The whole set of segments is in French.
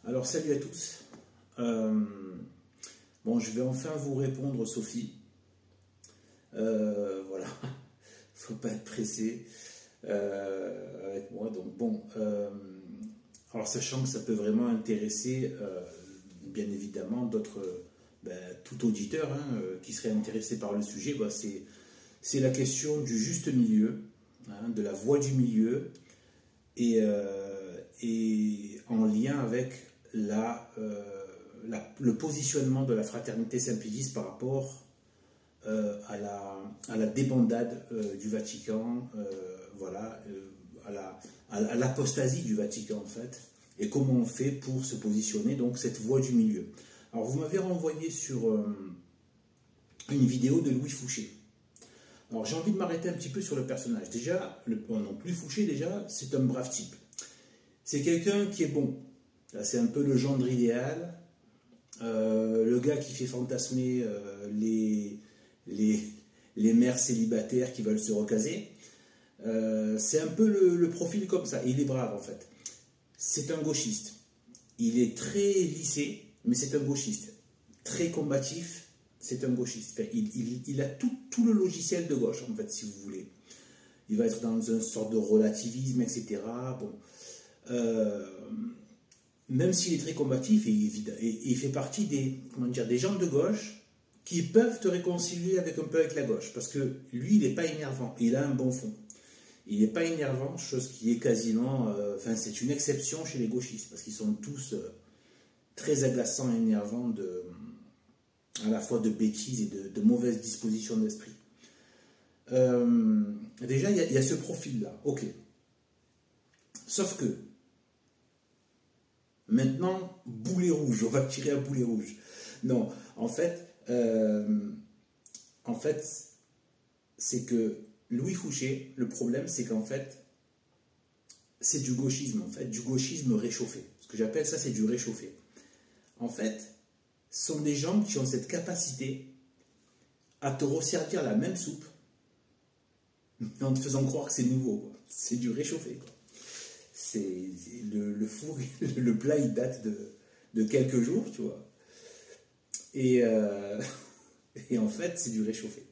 Alors salut à tous. Bon, je vais enfin vous répondre, Sophie. Voilà, faut pas être pressé avec moi. Donc bon, alors sachant que ça peut vraiment intéresser, bien évidemment, d'autres, tout auditeur qui serait intéressé par le sujet, c'est la question du juste milieu, de la voie du milieu, et en lien avec le positionnement de la fraternité simpliciiste par rapport à la débandade du Vatican, voilà, à l'apostasie du Vatican en fait, et comment on fait pour se positionner, donc cette voie du milieu. Alors vous m'avez renvoyé sur une vidéo de Louis Fouché. Alors j'ai envie de m'arrêter un petit peu sur le personnage. Déjà, Louis Fouché, déjà, c'est un brave type. C'est quelqu'un qui est bon. C'est un peu le gendre idéal, le gars qui fait fantasmer les mères célibataires qui veulent se recaser. C'est un peu le profil comme ça. Il est brave en fait. C'est un gauchiste. Il est très lissé, mais c'est un gauchiste. Très combatif, c'est un gauchiste. Enfin, il a tout le logiciel de gauche en fait, si vous voulez. Il va être dans une sorte de relativisme, etc. Bon. Même s'il est très combatif, et il fait partie des gens de gauche qui peuvent te réconcilier un peu avec la gauche, parce que lui, il n'est pas énervant, il a un bon fond. Il n'est pas énervant, chose qui est quasiment... c'est une exception chez les gauchistes, parce qu'ils sont tous très agaçants et énervants à la fois de bêtises et de mauvaises dispositions d'esprit. Déjà, il y a ce profil-là, ok. Sauf que, maintenant, boulet rouge, on va tirer un boulet rouge. Non, en fait, c'est que Louis Fouché, le problème, c'est qu'en fait, c'est du gauchisme, du gauchisme réchauffé. Ce que j'appelle ça, c'est du réchauffé. En fait, ce sont des gens qui ont cette capacité à te resservir la même soupe, mais en te faisant croire que c'est nouveau. C'est du réchauffé, quoi. C'est le four, le plat, il date de quelques jours, tu vois. Et en fait, c'est du réchauffé.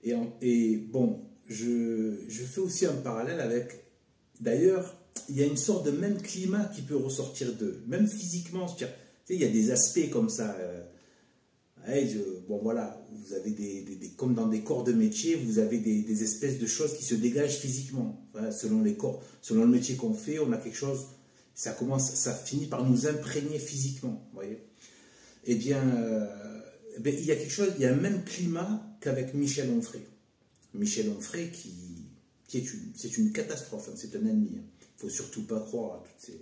Et bon, je fais aussi un parallèle avec... D'ailleurs, il y a une sorte de même climat qui peut ressortir d'eux, même physiquement. Tu sais, il y a des aspects comme ça. Bon, voilà, vous avez comme dans des corps de métier, vous avez des espèces de choses qui se dégagent physiquement. Voilà, selon le métier qu'on fait, on a quelque chose, ça finit par nous imprégner physiquement, vous voyez. Eh bien, il y a quelque chose, il y a un même climat qu'avec Michel Onfray. Michel Onfray c'est une catastrophe, c'est un ennemi. Il ne faut surtout pas croire à toutes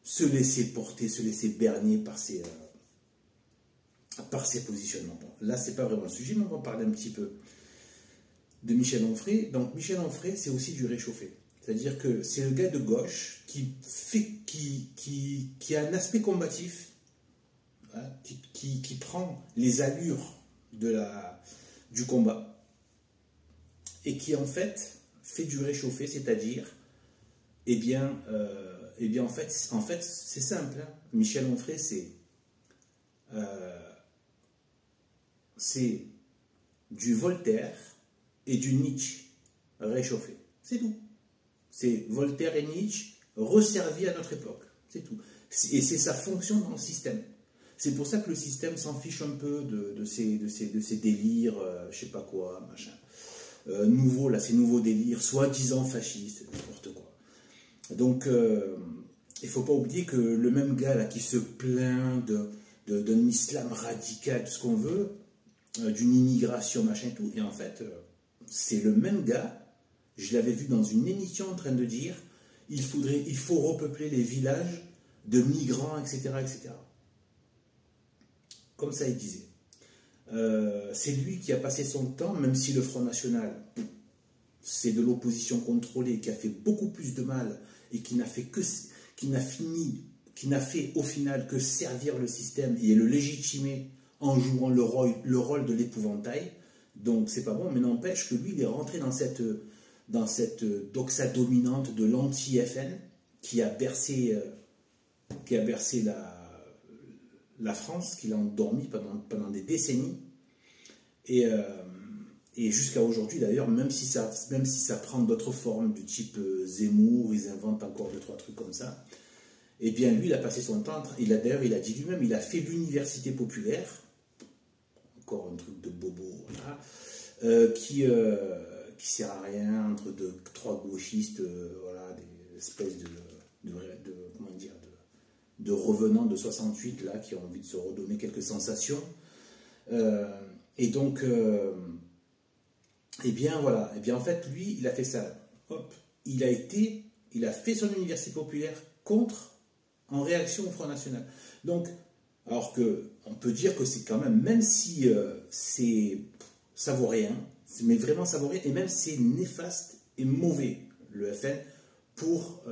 se laisser porter, se laisser berner par ses positionnements. Bon, là, c'est pas vraiment le sujet, mais on va parler un petit peu de Michel Onfray. Donc, Michel Onfray, c'est aussi du réchauffé. C'est-à-dire que c'est le gars de gauche qui a un aspect combatif, hein, qui prend les allures du combat et qui, en fait, fait du réchauffé, c'est-à-dire, en fait c'est simple. Hein. Michel Onfray, c'est du Voltaire et du Nietzsche réchauffé. C'est tout. C'est Voltaire et Nietzsche resservis à notre époque. C'est tout. Et c'est sa fonction dans le système. C'est pour ça que le système s'en fiche un peu de ces délires, je sais pas quoi, machin. Ces nouveaux délires, soi-disant fascistes, n'importe quoi. Donc, il ne faut pas oublier que le même gars là qui se plaint d'un islam radical, tout ce qu'on veut, d'une immigration, machin et tout, et en fait, c'est le même gars, je l'avais vu dans une émission en train de dire il faut repeupler les villages de migrants, etc., etc. Comme ça, il disait. C'est lui qui a passé son temps, même si le Front National, c'est de l'opposition contrôlée, qui a fait beaucoup plus de mal et qui n'a fait au final que servir le système et le légitimer en jouant le rôle de l'épouvantail. Donc c'est pas bon, mais n'empêche que lui, il est rentré dans cette doxa dominante de l'anti-FN, qui a bercé la France, qui l'a endormi pendant des décennies. Et jusqu'à aujourd'hui d'ailleurs, même si ça prend d'autres formes, du type Zemmour, ils inventent encore 2-3 trucs comme ça, et bien lui, il a passé son temps, d'ailleurs il a dit lui-même, il a fait l'université populaire, encore un truc de bobo, voilà, qui sert à rien, entre trois gauchistes, voilà, des espèces comment dire, de revenants de 68, là, qui ont envie de se redonner quelques sensations. Et donc, eh bien voilà, en fait, lui, il a fait ça. Hop, il a fait son université populaire en réaction au Front National. Donc, alors on peut dire que c'est quand même si ça vaut rien, mais vraiment ça vaut rien, et même c'est néfaste et mauvais, le FN, pour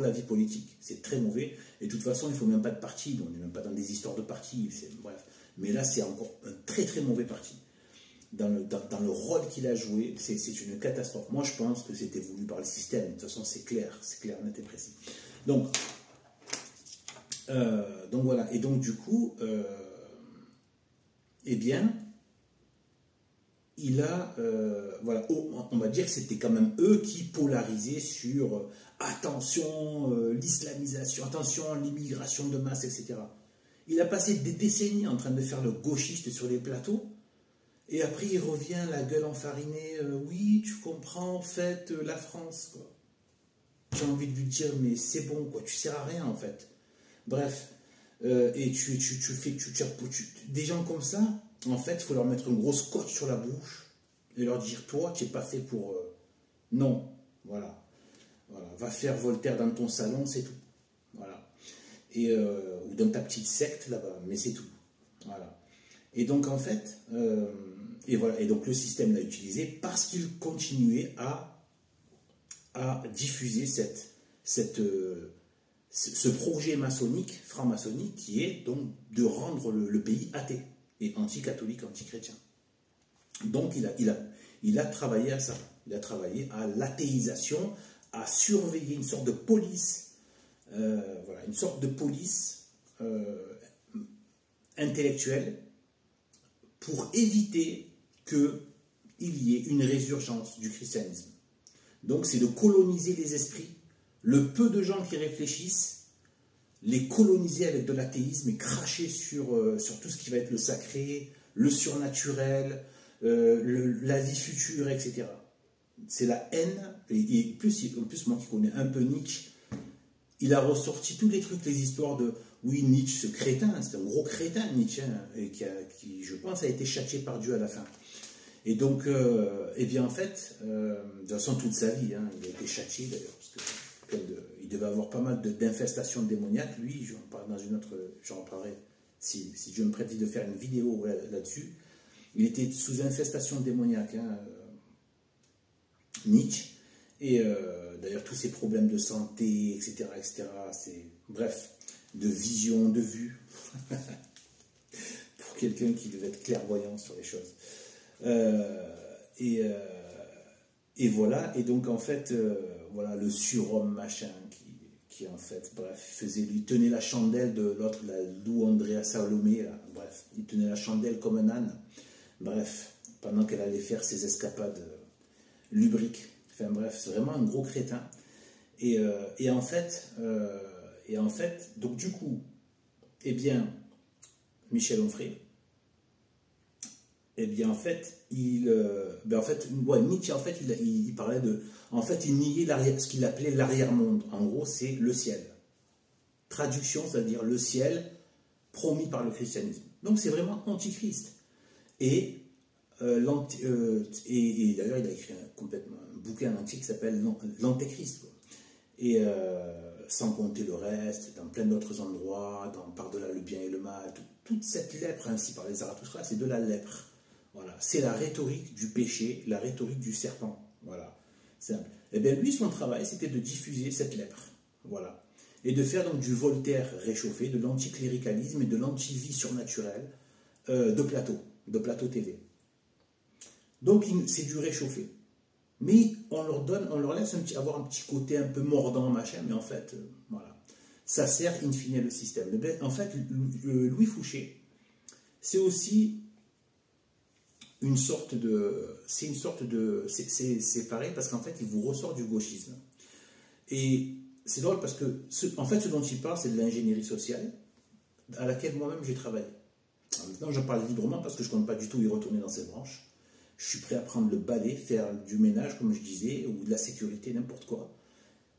la vie politique. C'est très mauvais, et de toute façon, il ne faut même pas de parti, on n'est même pas dans des histoires de parti, bref. Mais là, c'est encore un très très mauvais parti. Dans le rôle qu'il a joué, c'est une catastrophe. Moi, je pense que c'était voulu par le système. De toute façon, c'est clair, net et précis. Donc voilà. Et donc, du coup, eh bien, il a, voilà, on va dire que c'était quand même eux qui polarisaient sur attention, l'islamisation, attention, l'immigration de masse, etc. Il a passé des décennies en train de faire le gauchiste sur les plateaux. Et après, il revient, la gueule enfarinée, oui, tu comprends, en fait, la France, quoi. J'ai envie de lui dire, mais c'est bon, quoi, tu sers à rien, en fait. Bref, et des gens comme ça, en fait, il faut leur mettre une grosse cote sur la bouche et leur dire, toi, tu n'es pas fait pour... non, voilà. Va faire Voltaire dans ton salon, c'est tout. Voilà. Ou dans ta petite secte, là-bas, mais c'est tout. Voilà. Et donc, en fait... et voilà, et donc le système l'a utilisé parce qu'il continuait à diffuser ce projet maçonnique, franc-maçonnique, qui est donc de rendre le pays athée et anti-catholique, anti-chrétien. Donc il a travaillé à ça, il a travaillé à l'athéisation, à surveiller une sorte de police, voilà, une sorte de police intellectuelle pour éviter qu'il y ait une résurgence du christianisme. Donc c'est de coloniser les esprits, le peu de gens qui réfléchissent, les coloniser avec de l'athéisme et cracher sur tout ce qui va être le sacré, le surnaturel, la vie future, etc. C'est la haine, et en plus moi qui connais un peu Nietzsche, il a ressorti tous les trucs, les histoires de... Oui, Nietzsche, ce crétin, c'est un gros crétin, Nietzsche, hein, et qui, je pense, a été châtié par Dieu à la fin. Et donc, eh bien, en fait, de toute façon, toute sa vie, hein, il a été châtié d'ailleurs, parce qu'il devait avoir pas mal d'infestations démoniaques. Lui, j'en parlerai, si Dieu me prête de faire une vidéo là-dessus. Il était sous infestation démoniaque, hein, Nietzsche. Et d'ailleurs, tous ces problèmes de santé, etc., c'est... Bref, de vision, de vue, pour quelqu'un qui devait être clairvoyant sur les choses. Et voilà, et donc en fait, voilà, le surhomme machin, qui en fait, bref, lui tenait la chandelle de l'autre, la Lou Andrea Salomé, là, bref, il tenait la chandelle comme un âne, bref, pendant qu'elle allait faire ses escapades lubriques. Enfin bref, c'est vraiment un gros crétin. Et en fait, donc du coup, eh bien, Michel Onfray, eh bien, en fait, Nietzsche, en fait, il parlait de... En fait, il niait ce qu'il appelait l'arrière-monde. En gros, c'est le ciel. Traduction, c'est-à-dire le ciel promis par le christianisme. Donc, c'est vraiment antichrist. Et d'ailleurs, il a écrit un bouquin entier qui s'appelle l'Antéchrist. Et sans compter le reste, dans plein d'autres endroits, par-delà le bien et le mal, toute cette lèpre ainsi par les Zarathustra, c'est de la lèpre. Voilà, c'est la rhétorique du péché, la rhétorique du serpent. Voilà, simple. Et bien lui, son travail, c'était de diffuser cette lèpre. Voilà. Et de faire donc du Voltaire réchauffé, de l'anticléricalisme et de l'anti-vie surnaturelle de plateau TV. Donc c'est du réchauffé. Mais on leur donne, on leur laisse avoir un petit côté un peu mordant, machin, mais en fait, voilà. Ça sert in fine le système. En fait, Louis Fouché, c'est aussi une sorte de... C'est pareil parce qu'en fait, il vous ressort du gauchisme. Et c'est drôle parce que, en fait, ce dont il parle, c'est de l'ingénierie sociale à laquelle moi-même j'ai travaillé. Alors maintenant, j'en parle librement parce que je ne compte pas du tout y retourner dans cette branche. Je suis prêt à prendre le balai, faire du ménage, comme je disais, ou de la sécurité, n'importe quoi.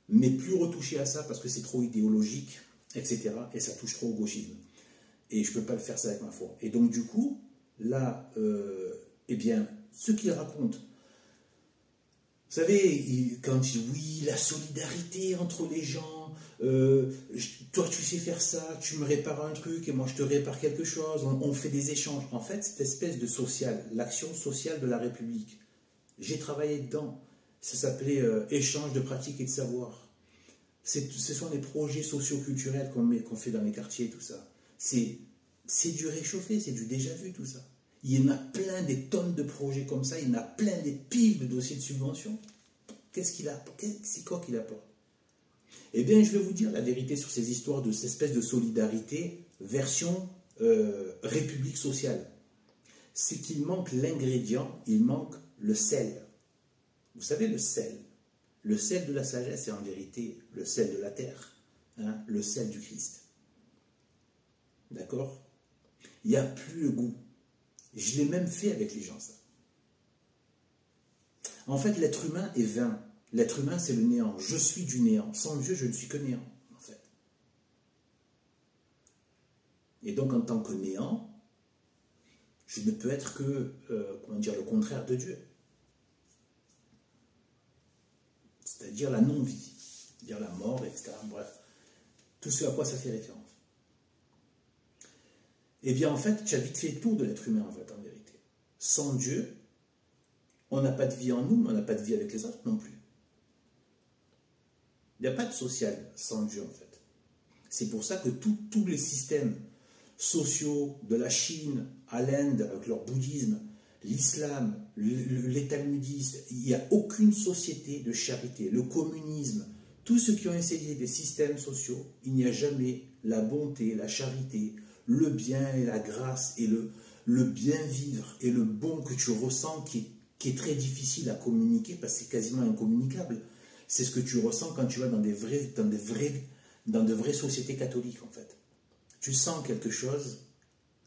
Mais plus retoucher à ça parce que c'est trop idéologique, etc. Et ça touche trop au gauchisme. Et je ne peux pas le faire ça avec ma foi. Et donc, du coup, là, eh bien, ce qu'il raconte, vous savez, quand il dit oui, la solidarité entre les gens, toi tu sais faire ça, tu me répares un truc et moi je te répare quelque chose, on fait des échanges. En fait, cette espèce de social, l'action sociale de la République, j'ai travaillé dedans, ça s'appelait échange de pratiques et de savoir. Ce sont les projets socio-culturels qu'on fait dans les quartiers, tout ça. C'est du réchauffé, c'est du déjà-vu, tout ça. Il y en a plein, des tonnes de projets comme ça, il y en a plein, des piles de dossiers de subvention. Qu'est-ce qu'il a? C'est quoi qu'il apporte? Eh bien, je vais vous dire la vérité sur ces histoires de cette espèce de solidarité version république sociale. C'est qu'il manque l'ingrédient, il manque le sel. Vous savez, le sel. Le sel de la sagesse est en vérité le sel de la terre, hein, le sel du Christ. D'accord? Il n'y a plus le goût. Je l'ai même fait avec les gens, ça. En fait, l'être humain est vain. L'être humain, c'est le néant. Je suis du néant. Sans Dieu, je ne suis que néant, en fait. Et donc, en tant que néant, je ne peux être que, comment dire, le contraire de Dieu. C'est-à-dire la non-vie, c'est-à-dire la mort, etc. Bref, tout ce à quoi ça fait référence. Eh bien, en fait, tu as vite fait le tour de l'être humain, en fait, en vérité. Sans Dieu, on n'a pas de vie en nous, mais on n'a pas de vie avec les autres non plus. Il n'y a pas de social sans Dieu, en fait. C'est pour ça que tous les systèmes sociaux de la Chine à l'Inde, avec leur bouddhisme, l'islam, les talmudistes, il n'y a aucune société de charité. Le communisme, tous ceux qui ont essayé des systèmes sociaux, il n'y a jamais la bonté, la charité, le bien et la grâce et le bien vivre et le bon que tu ressens qui est très difficile à communiquer parce que c'est quasiment incommunicable. C'est ce que tu ressens quand tu vas dans de vraies sociétés catholiques, en fait. Tu sens quelque chose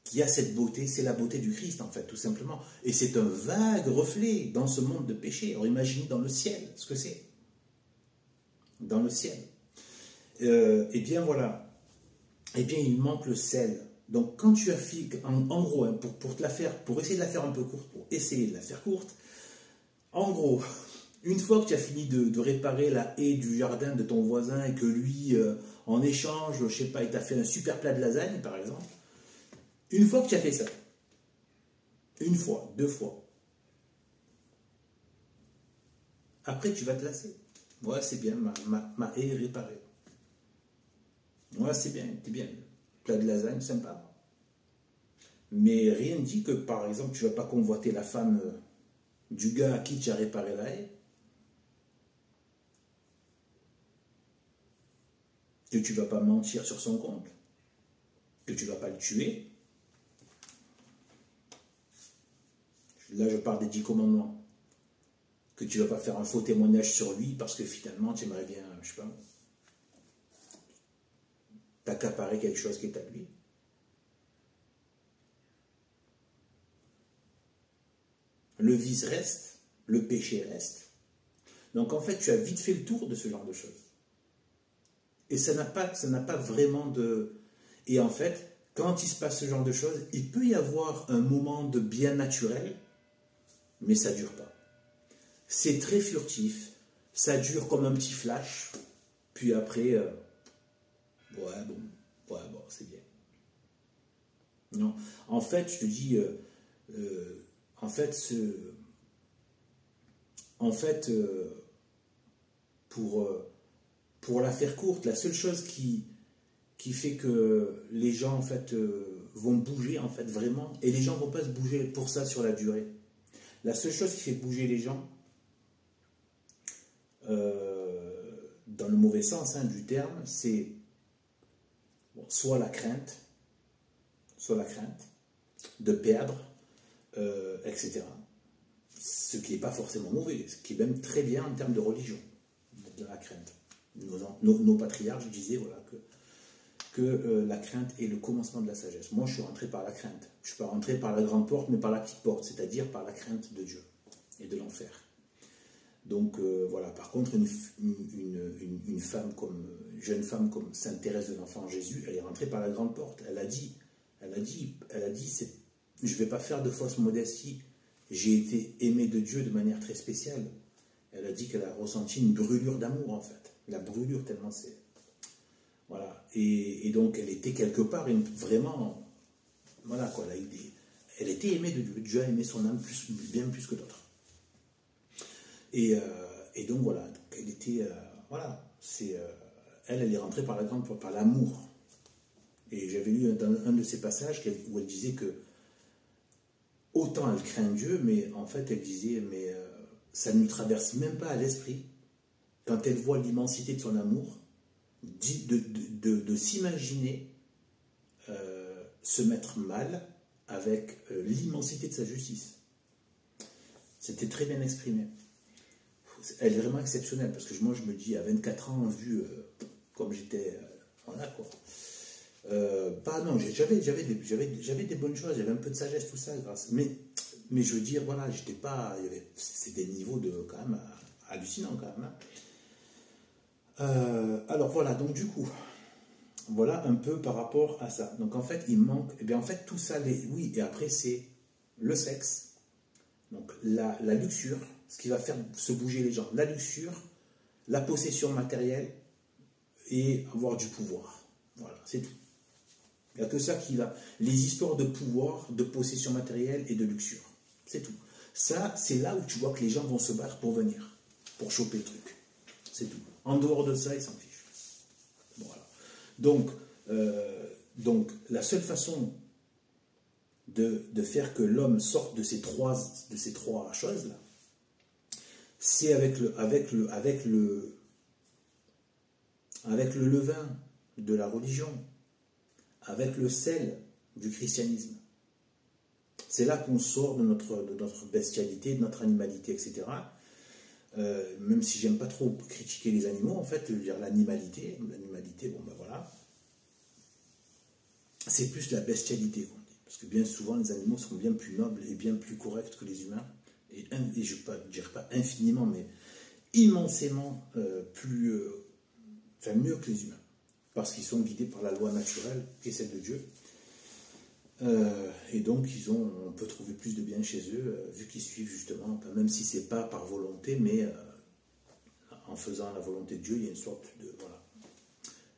qui a cette beauté, c'est la beauté du Christ, en fait, tout simplement. Et c'est un vague reflet dans ce monde de péché. Alors imaginez dans le ciel ce que c'est. Dans le ciel. Eh bien, voilà. Eh bien, il manque le sel. Donc, quand tu as fait, en gros, hein, pour essayer de la faire un peu courte, en gros, une fois que tu as fini de réparer la haie du jardin de ton voisin et que lui, en échange, je sais pas, il t'a fait un super plat de lasagne, par exemple, une fois que tu as fait ça, une fois, 2 fois, après tu vas te lasser. Ouais, c'est bien, ma haie est réparée. Ouais, c'est bien, t'es bien. Plat de lasagne, sympa. Mais rien ne dit que, par exemple, tu ne vas pas convoiter la femme du gars à qui tu as réparé la haie. Que tu ne vas pas mentir sur son compte. Que tu ne vas pas le tuer. Là, je parle des 10 commandements. Que tu ne vas pas faire un faux témoignage sur lui parce que finalement, tu aimerais bien, je sais pas, t'accaparer quelque chose qui est à lui. Le vice reste, le péché reste. Donc en fait, tu as vite fait le tour de ce genre de choses. Et ça n'a pas vraiment de... Et en fait, quand il se passe ce genre de choses, il peut y avoir un moment de bien naturel, mais ça ne dure pas. C'est très furtif, ça dure comme un petit flash, puis après, ouais, bon, c'est bien. Non, en fait, je te dis, pour la faire courte, la seule chose qui fait que les gens, en fait, vont bouger, en fait, vraiment, et les gens ne vont pas se bouger pour ça sur la durée. La seule chose qui fait bouger les gens, dans le mauvais sens hein, du terme, c'est bon, soit la crainte de perdre, etc. Ce qui n'est pas forcément mauvais, ce qui est même très bien en termes de religion, de la crainte. Nos patriarches disaient voilà, que la crainte est le commencement de la sagesse. Moi, je suis rentré par la crainte. Je ne suis pas rentré par la grande porte, mais par la petite porte, c'est-à-dire par la crainte de Dieu et de l'enfer. Donc voilà, par contre, une femme une jeune femme comme Sainte Thérèse de l'Enfant Jésus, elle est rentrée par la grande porte. Elle a dit, je ne vais pas faire de fausse modestie. J'ai été aimée de Dieu de manière très spéciale. Elle a dit qu'elle a ressenti une brûlure d'amour, en fait. La brûlure, tellement c'est... Voilà. Et donc, elle était quelque part, vraiment... Voilà, quoi. Elle était aimée de Dieu. Dieu a aimé son âme bien plus que d'autres. Et donc, voilà. Donc, elle était... voilà. Elle est rentrée par la grande porte, par l'amour. Et j'avais lu dans un de ces passages où elle disait que autant elle craint Dieu, mais en fait, elle disait, mais ça ne lui traverse même pas à l'esprit, quand elle voit l'immensité de son amour, de s'imaginer se mettre mal avec l'immensité de sa justice. C'était très bien exprimé. Elle est vraiment exceptionnelle, parce que moi, je me dis, à 24 ans, vu comme j'étais, voilà quoi. Non, j'avais des bonnes choses, j'avais un peu de sagesse, tout ça, mais je veux dire, voilà, j'étais pas, c'est des niveaux quand même hallucinants quand même. Hein. Alors voilà, donc du coup, voilà un peu par rapport à ça. Donc en fait, il manque, et bien en fait tout ça, oui, et après c'est le sexe, donc la luxure, ce qui va faire se bouger les gens, la luxure, la possession matérielle et avoir du pouvoir. Voilà, c'est tout. Il n'y a que ça qui va. Les histoires de pouvoir, de possession matérielle et de luxure. C'est tout. Ça, c'est là où tu vois que les gens vont se battre pour venir, pour choper le truc. C'est tout. En dehors de ça, ils s'en fichent. Voilà. Donc, la seule façon de faire que l'homme sorte de ces trois choses-là, c'est avec le levain de la religion, avec le sel du christianisme. C'est là qu'on sort de notre bestialité, de notre animalité, etc. Même si j'aime pas trop critiquer les animaux, en fait, dire l'animalité, bon ben voilà, c'est plus la bestialité qu'on dit. Parce que bien souvent, les animaux sont bien plus nobles et bien plus corrects que les humains. Et je ne dirais pas infiniment, mais immensément mieux que les humains. Parce qu'ils sont guidés par la loi naturelle, qui est celle de Dieu. Et donc, on peut trouver plus de bien chez eux, vu qu'ils suivent justement, même si ce n'est pas par volonté, mais en faisant la volonté de Dieu, il y a une sorte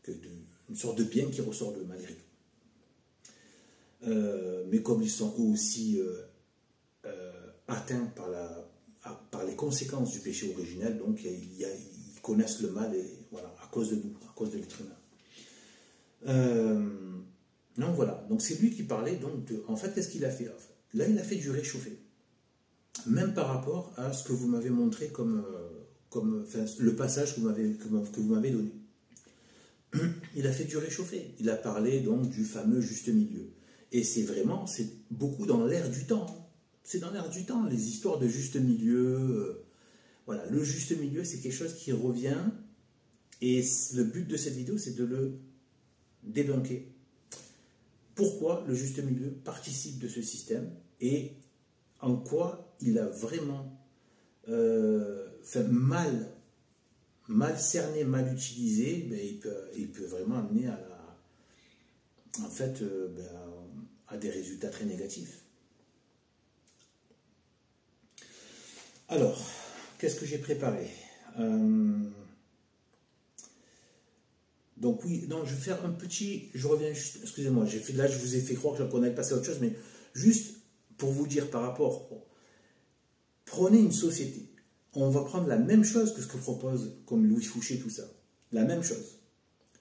une sorte de bien qui ressort de malgré tout. Mais comme ils sont eux aussi atteints par les conséquences du péché originel, donc ils connaissent le mal, et voilà, à cause de nous, à cause de l'être humain. Donc voilà, donc c'est lui qui parlait, donc en fait, qu'est-ce qu'il a fait? Là, il a fait du réchauffé. Même par rapport à ce que vous m'avez montré comme le passage que vous m'avez donné. Il a fait du réchauffé. Il a parlé donc du fameux juste milieu. Et c'est beaucoup dans l'air du temps. C'est dans l'air du temps, les histoires de juste milieu. Voilà, le juste milieu, c'est quelque chose qui revient. Et le but de cette vidéo, c'est de le débunker. Pourquoi le juste milieu participe de ce système et en quoi il a vraiment mal cerné, mal utilisé, mais il peut vraiment amener à des résultats très négatifs. Alors, qu'est-ce que j'ai préparé? Donc oui, non, je vais faire je reviens juste, excusez-moi, là je vous ai fait croire qu'on allait passer à autre chose, mais juste pour vous dire par rapport, prenez une société, on va prendre la même chose que ce que propose comme Louis Fouché, tout ça, la même chose,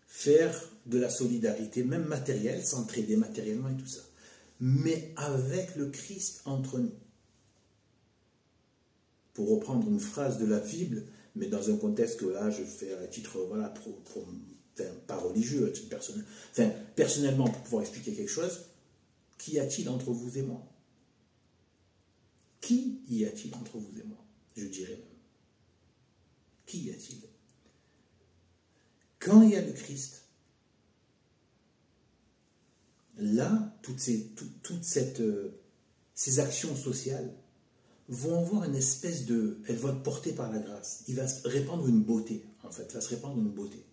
faire de la solidarité, même matérielle, s'entraider matériellement et tout ça, mais avec le Christ entre nous. Pour reprendre une phrase de la Bible, mais dans un contexte que là, je fais à titre, voilà, enfin, pas religieux, à titre personnel, enfin, personnellement, pour pouvoir expliquer quelque chose. Qu'y a-t-il entre vous et moi? Qui y a-t-il entre vous et moi? Je dirais même. Qui y a-t-il? Quand il y a le Christ, là, ces actions sociales vont avoir une espèce de... Elles vont être portées par la grâce. Il va se répandre une beauté, en fait. Il va se répandre une beauté.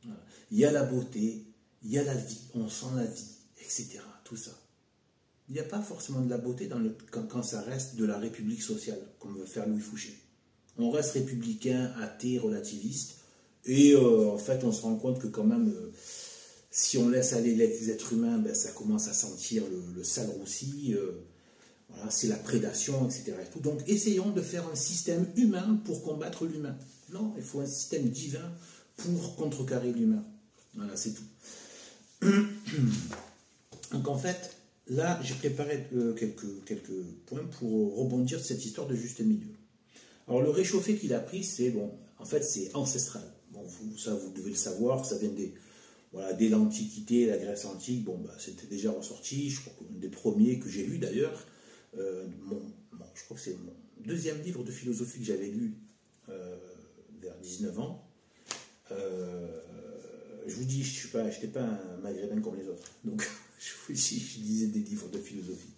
Voilà. Il y a la beauté, il y a la vie, on sent la vie, etc. Tout ça. Il n'y a pas forcément de la beauté quand ça reste de la république sociale, comme veut faire Louis Fouché. On reste républicain, athée, relativiste, et en fait, on se rend compte que quand même... si on laisse aller les êtres humains, ben, ça commence à sentir le sale roussi, voilà, c'est la prédation, etc. Et tout. Donc essayons de faire un système humain pour combattre l'humain. Non, il faut un système divin pour contrecarrer l'humain. Voilà, c'est tout. Donc en fait, là, j'ai préparé quelques points pour rebondir sur cette histoire de juste milieu. Alors le réchauffé qu'il a pris, c'est bon, en fait, c'est ancestral. Bon, ça, vous devez le savoir, ça vient voilà, dès l'Antiquité, la Grèce antique, bon, bah, c'était déjà ressorti. Je crois qu'un des premiers que j'ai lu d'ailleurs, je crois que c'est mon deuxième livre de philosophie que j'avais lu vers 19 ans. Je vous dis, je n'étais pas un maghrébin comme les autres. Donc, je lisais des livres de philosophie.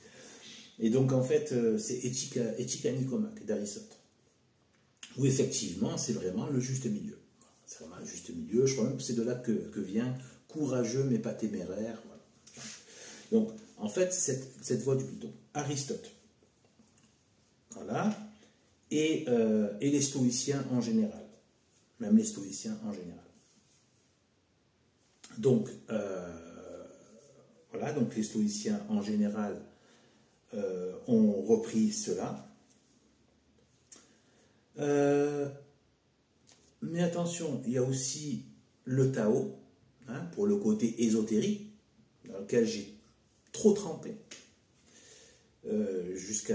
Et donc, en fait, c'est Éthica Nicomaque d'Aristote. Où effectivement, c'est vraiment le juste milieu. C'est vraiment le juste milieu. Je crois même que c'est de là que vient courageux mais pas téméraire. Voilà. Donc, en fait, cette voie du donc, Aristote. Voilà. Et les stoïciens en général. Même les stoïciens en général. Donc, voilà. Donc, les stoïciens en général ont repris cela. Mais attention, il y a aussi le Tao, hein, pour le côté ésotérique, dans lequel j'ai trop trempé. J'étais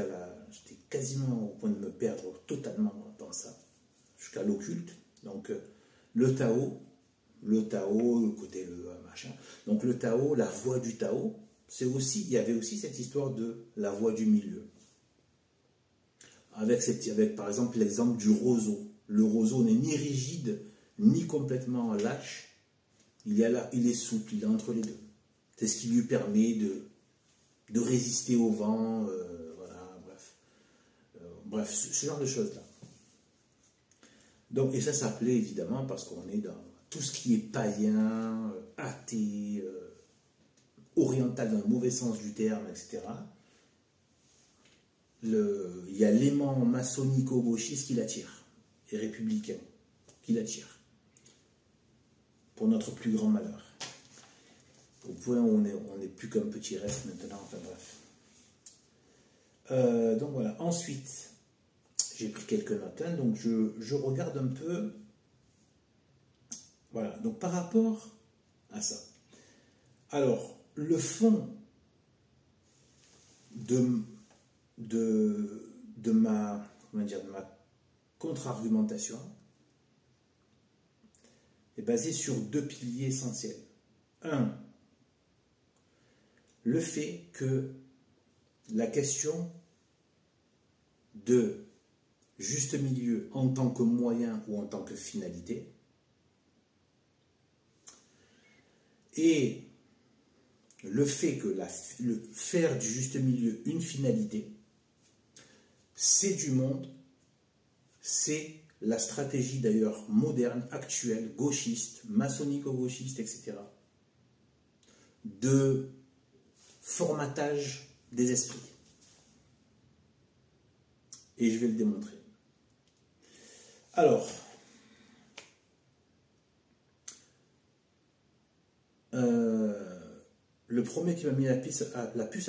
quasiment au point de me perdre totalement dans ça, jusqu'à l'occulte. Donc le Tao, le côté machin. Donc le Tao, la voie du Tao, il y avait aussi cette histoire de la voie du milieu. Avec par exemple l'exemple du roseau. Le roseau n'est ni rigide, ni complètement lâche. Il est souple, il est entre les deux. C'est ce qui lui permet de résister au vent, voilà, bref, ce genre de choses-là. Donc, et ça s'appelait évidemment parce qu'on est dans tout ce qui est païen, athée, oriental dans le mauvais sens du terme, etc. Il y a l'aimant maçonnico-gauchiste qui l'attire. Et républicains qui l'attirent pour notre plus grand malheur, au point où on n'est plus qu'un petit reste maintenant, enfin bref. Donc voilà, ensuite j'ai pris quelques notes, hein, donc je regarde un peu, voilà, donc par rapport à ça, alors le fond de ma contre-argumentation est basée sur deux piliers essentiels. Un, le fait que la question de juste milieu en tant que moyen ou en tant que finalité et le fait que faire du juste milieu une finalité, c'est du monde. C'est la stratégie d'ailleurs moderne, actuelle, gauchiste, maçonnico-gauchiste, etc. de formatage des esprits. Et je vais le démontrer. Alors, le premier qui m'a mis la puce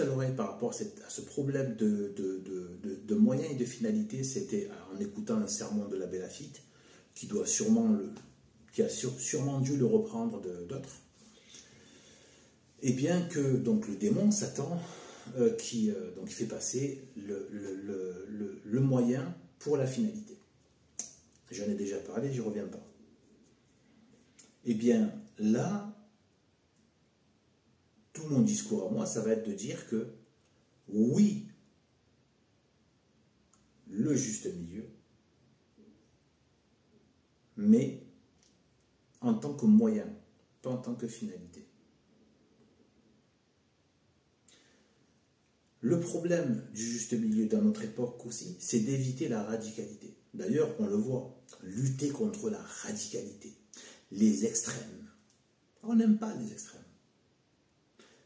à l'oreille par rapport à ce problème de moyens et de finalité, c'était en écoutant un sermon de l'abbé Laffitte, qui a sûrement dû le reprendre d'autres. Et bien que donc, le démon, Satan, qui fait passer le moyen pour la finalité. J'en ai déjà parlé, j'y reviens pas. Eh bien, là, tout mon discours à moi, ça va être de dire que, oui, le juste milieu, mais en tant que moyen, pas en tant que finalité. Le problème du juste milieu dans notre époque aussi, c'est d'éviter la radicalité. D'ailleurs, on le voit, lutter contre la radicalité, les extrêmes. On n'aime pas les extrêmes.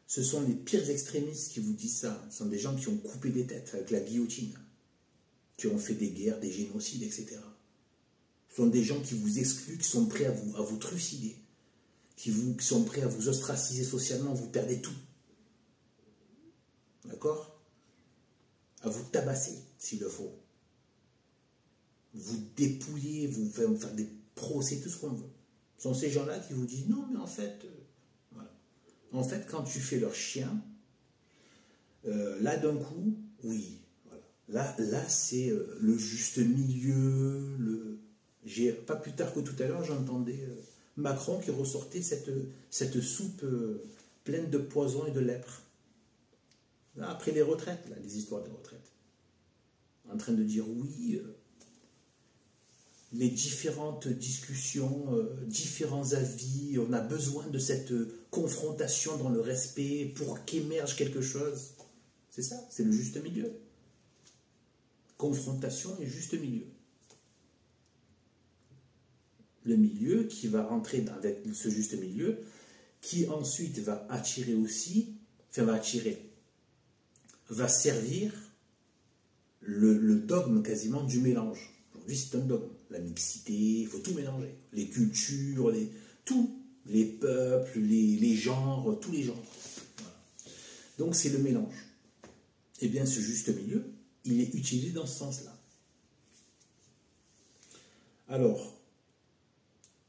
Ce sont les pires extrémistes qui vous disent ça. Ce sont des gens qui ont coupé des têtes avec la guillotine, qui ont fait des guerres, des génocides, etc. Ce sont des gens qui vous excluent, qui sont prêts à vous trucider, qui sont prêts à vous ostraciser socialement, vous perdez tout. D'accord? À vous tabasser, s'il le faut. Vous dépouiller, vous faire des procès, tout ce qu'on veut. Ce sont ces gens-là qui vous disent, non, mais en fait, voilà. En fait, quand tu fais leur chien, là, d'un coup, oui, voilà. Là c'est le juste milieu, pas plus tard que tout à l'heure, j'entendais Macron qui ressortait cette soupe pleine de poison et de lèpre. Là, après les retraites, là, les histoires de retraite. En train de dire oui, les différentes discussions, différents avis, on a besoin de cette confrontation dans le respect pour qu'émerge quelque chose. C'est ça, c'est le juste milieu. Confrontation et juste milieu. Le milieu qui va rentrer avec ce juste milieu, qui ensuite va attirer aussi, enfin va servir le dogme quasiment du mélange. Aujourd'hui, c'est un dogme. La mixité, il faut tout mélanger. Les cultures, tout. Les peuples, les genres, tous les genres. Voilà. Donc, c'est le mélange. Eh bien, ce juste milieu, il est utilisé dans ce sens-là. Alors,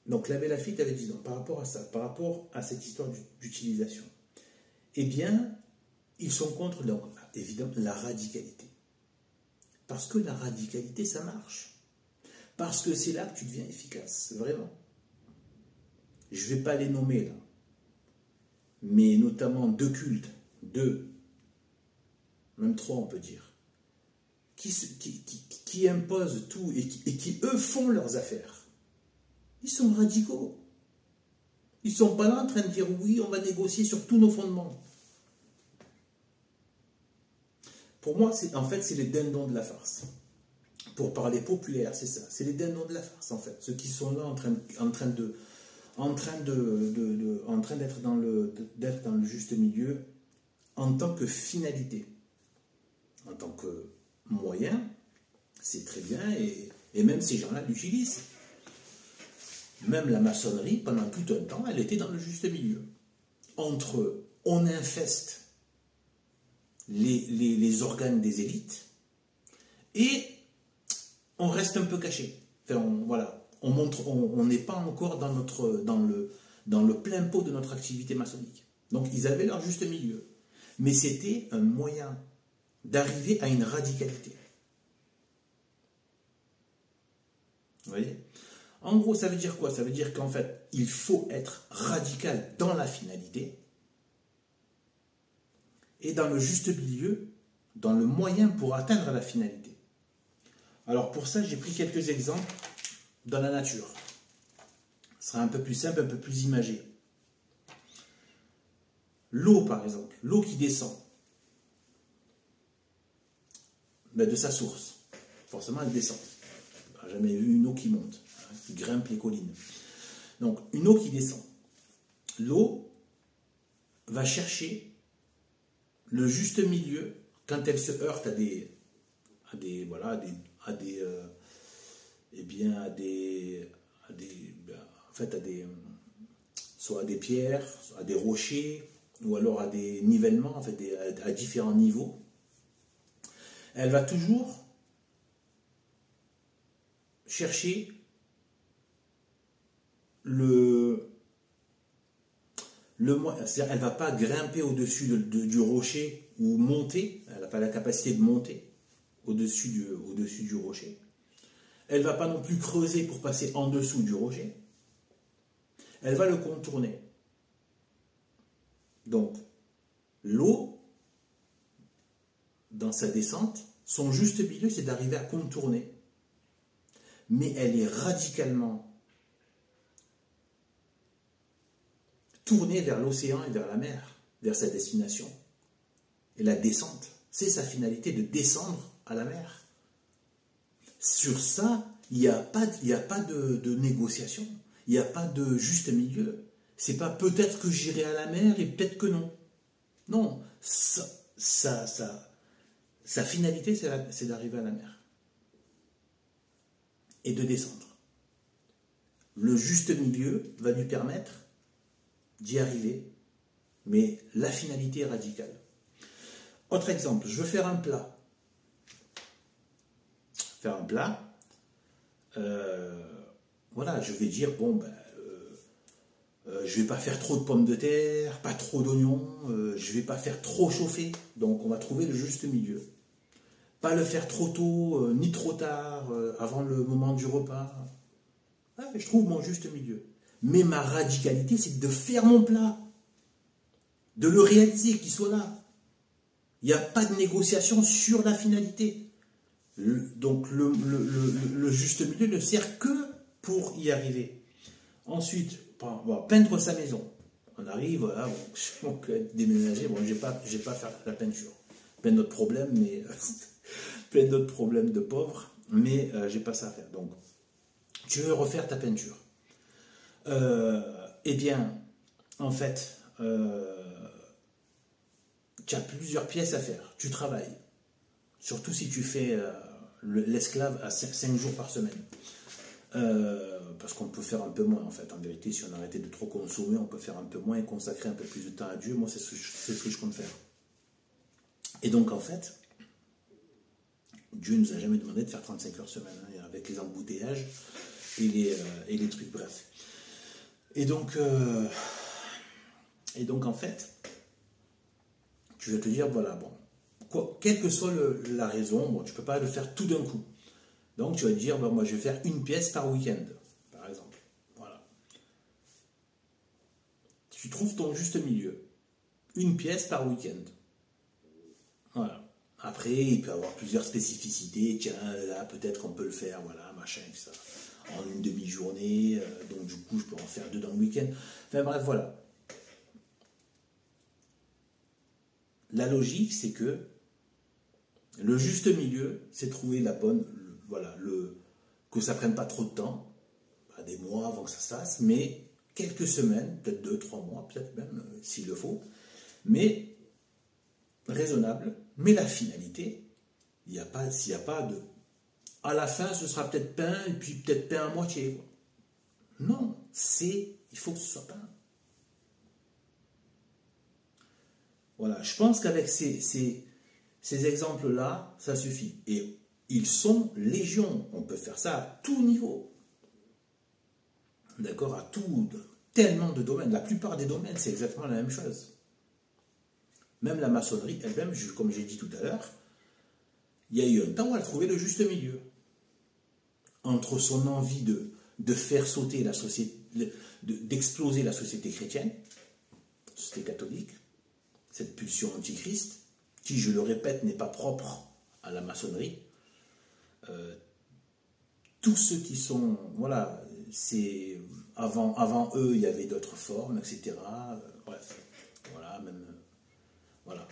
donc l'abbé Laffitte avait dit donc, par rapport à ça, par rapport à cette histoire d'utilisation, eh bien, ils sont contre, donc, évidemment, la radicalité. Parce que la radicalité, ça marche. Parce que c'est là que tu deviens efficace, vraiment. Je ne vais pas les nommer là, mais notamment deux cultes, même trois on peut dire, qui imposent tout et qui eux font leurs affaires. Ils sont radicaux. Ils ne sont pas là en train de dire oui, on va négocier sur tous nos fondements. Pour moi, en fait, c'est les dindons de la farce. Pour parler populaire, c'est ça. C'est les dindons de la farce, en fait. Ceux qui sont là en train d'être dans le juste milieu en tant que finalité. En tant que moyen, c'est très bien, et même ces gens-là l'utilisent. Même la maçonnerie, pendant tout un temps, elle était dans le juste milieu. Entre on infeste les organes des élites et on reste un peu caché. Enfin, on n'est pas encore dans le plein pot de notre activité maçonnique. Donc ils avaient leur juste milieu. Mais c'était un moyen d'arriver à une radicalité. Vous voyez ? En gros, ça veut dire quoi? Ça veut dire qu'en fait, il faut être radical dans la finalité et dans le juste milieu, dans le moyen pour atteindre la finalité. Alors pour ça, j'ai pris quelques exemples dans la nature. Ce sera un peu plus simple, un peu plus imagé. L'eau, par exemple, l'eau qui descend de sa source, forcément elle descend. On n'a jamais vu une eau qui monte, qui grimpe les collines. Donc une eau qui descend. L'eau va chercher le juste milieu quand elle se heurte soit à des pierres, soit à des rochers, ou alors à des nivellements, en fait, à différents niveaux. Elle va toujours chercher c'est-à-dire elle ne va pas grimper au-dessus du rocher ou monter, elle n'a pas la capacité de monter au-dessus du rocher. Elle ne va pas non plus creuser pour passer en dessous du rocher. Elle va le contourner. Donc, l'eau, dans sa descente, son juste milieu, c'est d'arriver à contourner. Mais elle est radicalement tournée vers l'océan et vers la mer, vers sa destination. Et la descente, c'est sa finalité de descendre à la mer. Sur ça, il n'y a pas de négociation, il n'y a pas de juste milieu. C'est pas peut-être que j'irai à la mer et peut-être que non. Non, sa finalité, c'est d'arriver à la mer et de descendre. Le juste milieu va lui permettre d'y arriver, mais la finalité est radicale. Autre exemple, je veux faire un plat. Voilà, je vais dire, bon, ben, je vais pas faire trop de pommes de terre, pas trop d'oignons, je vais pas faire trop chauffer, donc on va trouver le juste milieu. Pas le faire trop tôt, ni trop tard, avant le moment du repas. Ouais, je trouve mon juste milieu. Mais ma radicalité, c'est de faire mon plat, de le réaliser, qu'il soit là. Il n'y a pas de négociation sur la finalité. Donc le juste milieu ne sert que pour y arriver. Ensuite, peindre sa maison. On arrive, voilà, on peut déménager. Bon, j'ai pas faire la peinture. Plein d'autres problèmes, mais plein d'autres problèmes de pauvres, mais j'ai pas ça à faire. Donc, tu veux refaire ta peinture. Eh bien, en fait, tu as plusieurs pièces à faire. Tu travailles. Surtout si tu fais l'esclave à 5 jours par semaine. Parce qu'on peut faire un peu moins, en fait. En vérité, si on arrêtait de trop consommer, on peut faire un peu moins et consacrer un peu plus de temps à Dieu. Moi, c'est ce que je compte faire. Et donc, en fait, Dieu ne nous a jamais demandé de faire 35 heures semaine, hein, avec les embouteillages et les trucs, bref. Et donc, en fait, tu vas te dire, voilà, bon, quelle que soit la raison, bon, tu ne peux pas le faire tout d'un coup. Donc, tu vas te dire, bon, moi, je vais faire une pièce par week-end, par exemple. Voilà. Tu trouves ton juste milieu. Une pièce par week-end. Voilà. Après, il peut y avoir plusieurs spécificités. Tiens, là, peut-être qu'on peut le faire, voilà, machin, ça, en une demi-journée. Donc, du coup, je peux en faire 2 dans le week-end. Enfin, bref, voilà. La logique, c'est que le juste milieu, c'est trouver la bonne, voilà, que ça prenne pas trop de temps, pas des mois avant que ça se fasse, mais quelques semaines, peut-être 2-3 mois, peut-être même, s'il le faut, mais raisonnable. Mais la finalité, s'il n'y a pas de... À la fin, ce sera peut-être peint, et puis peut-être peint à moitié. Quoi. Non, il faut que ce soit peint. Voilà, je pense qu'avec ces exemples-là, ça suffit. Et ils sont légion. On peut faire ça à tout niveau. D'accord, à tout, tellement de domaines. La plupart des domaines, c'est exactement la même chose. Même la maçonnerie elle-même, comme j'ai dit tout à l'heure, il y a eu un temps où elle trouvait le juste milieu. Entre son envie de faire sauter la société, d'exploser la société chrétienne, la société catholique, cette pulsion antichrist, qui, je le répète, n'est pas propre à la maçonnerie. Tous ceux qui sont, voilà, c'est avant eux, il y avait d'autres formes, etc. Bref, voilà, même, voilà.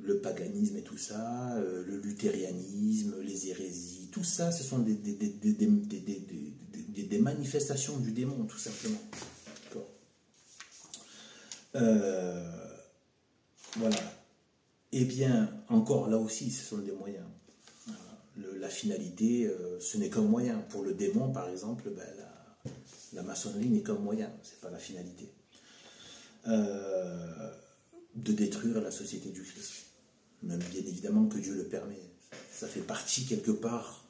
Le paganisme et tout ça, le luthérianisme, les hérésies, tout ça, ce sont des manifestations du démon, tout simplement. Voilà. Eh bien, encore là aussi, ce sont des moyens. La finalité, ce n'est qu'un moyen. Pour le démon, par exemple, ben, la maçonnerie n'est qu'un moyen, c'est pas la finalité. De détruire la société du Christ. Même bien évidemment que Dieu le permet. Ça fait partie quelque part.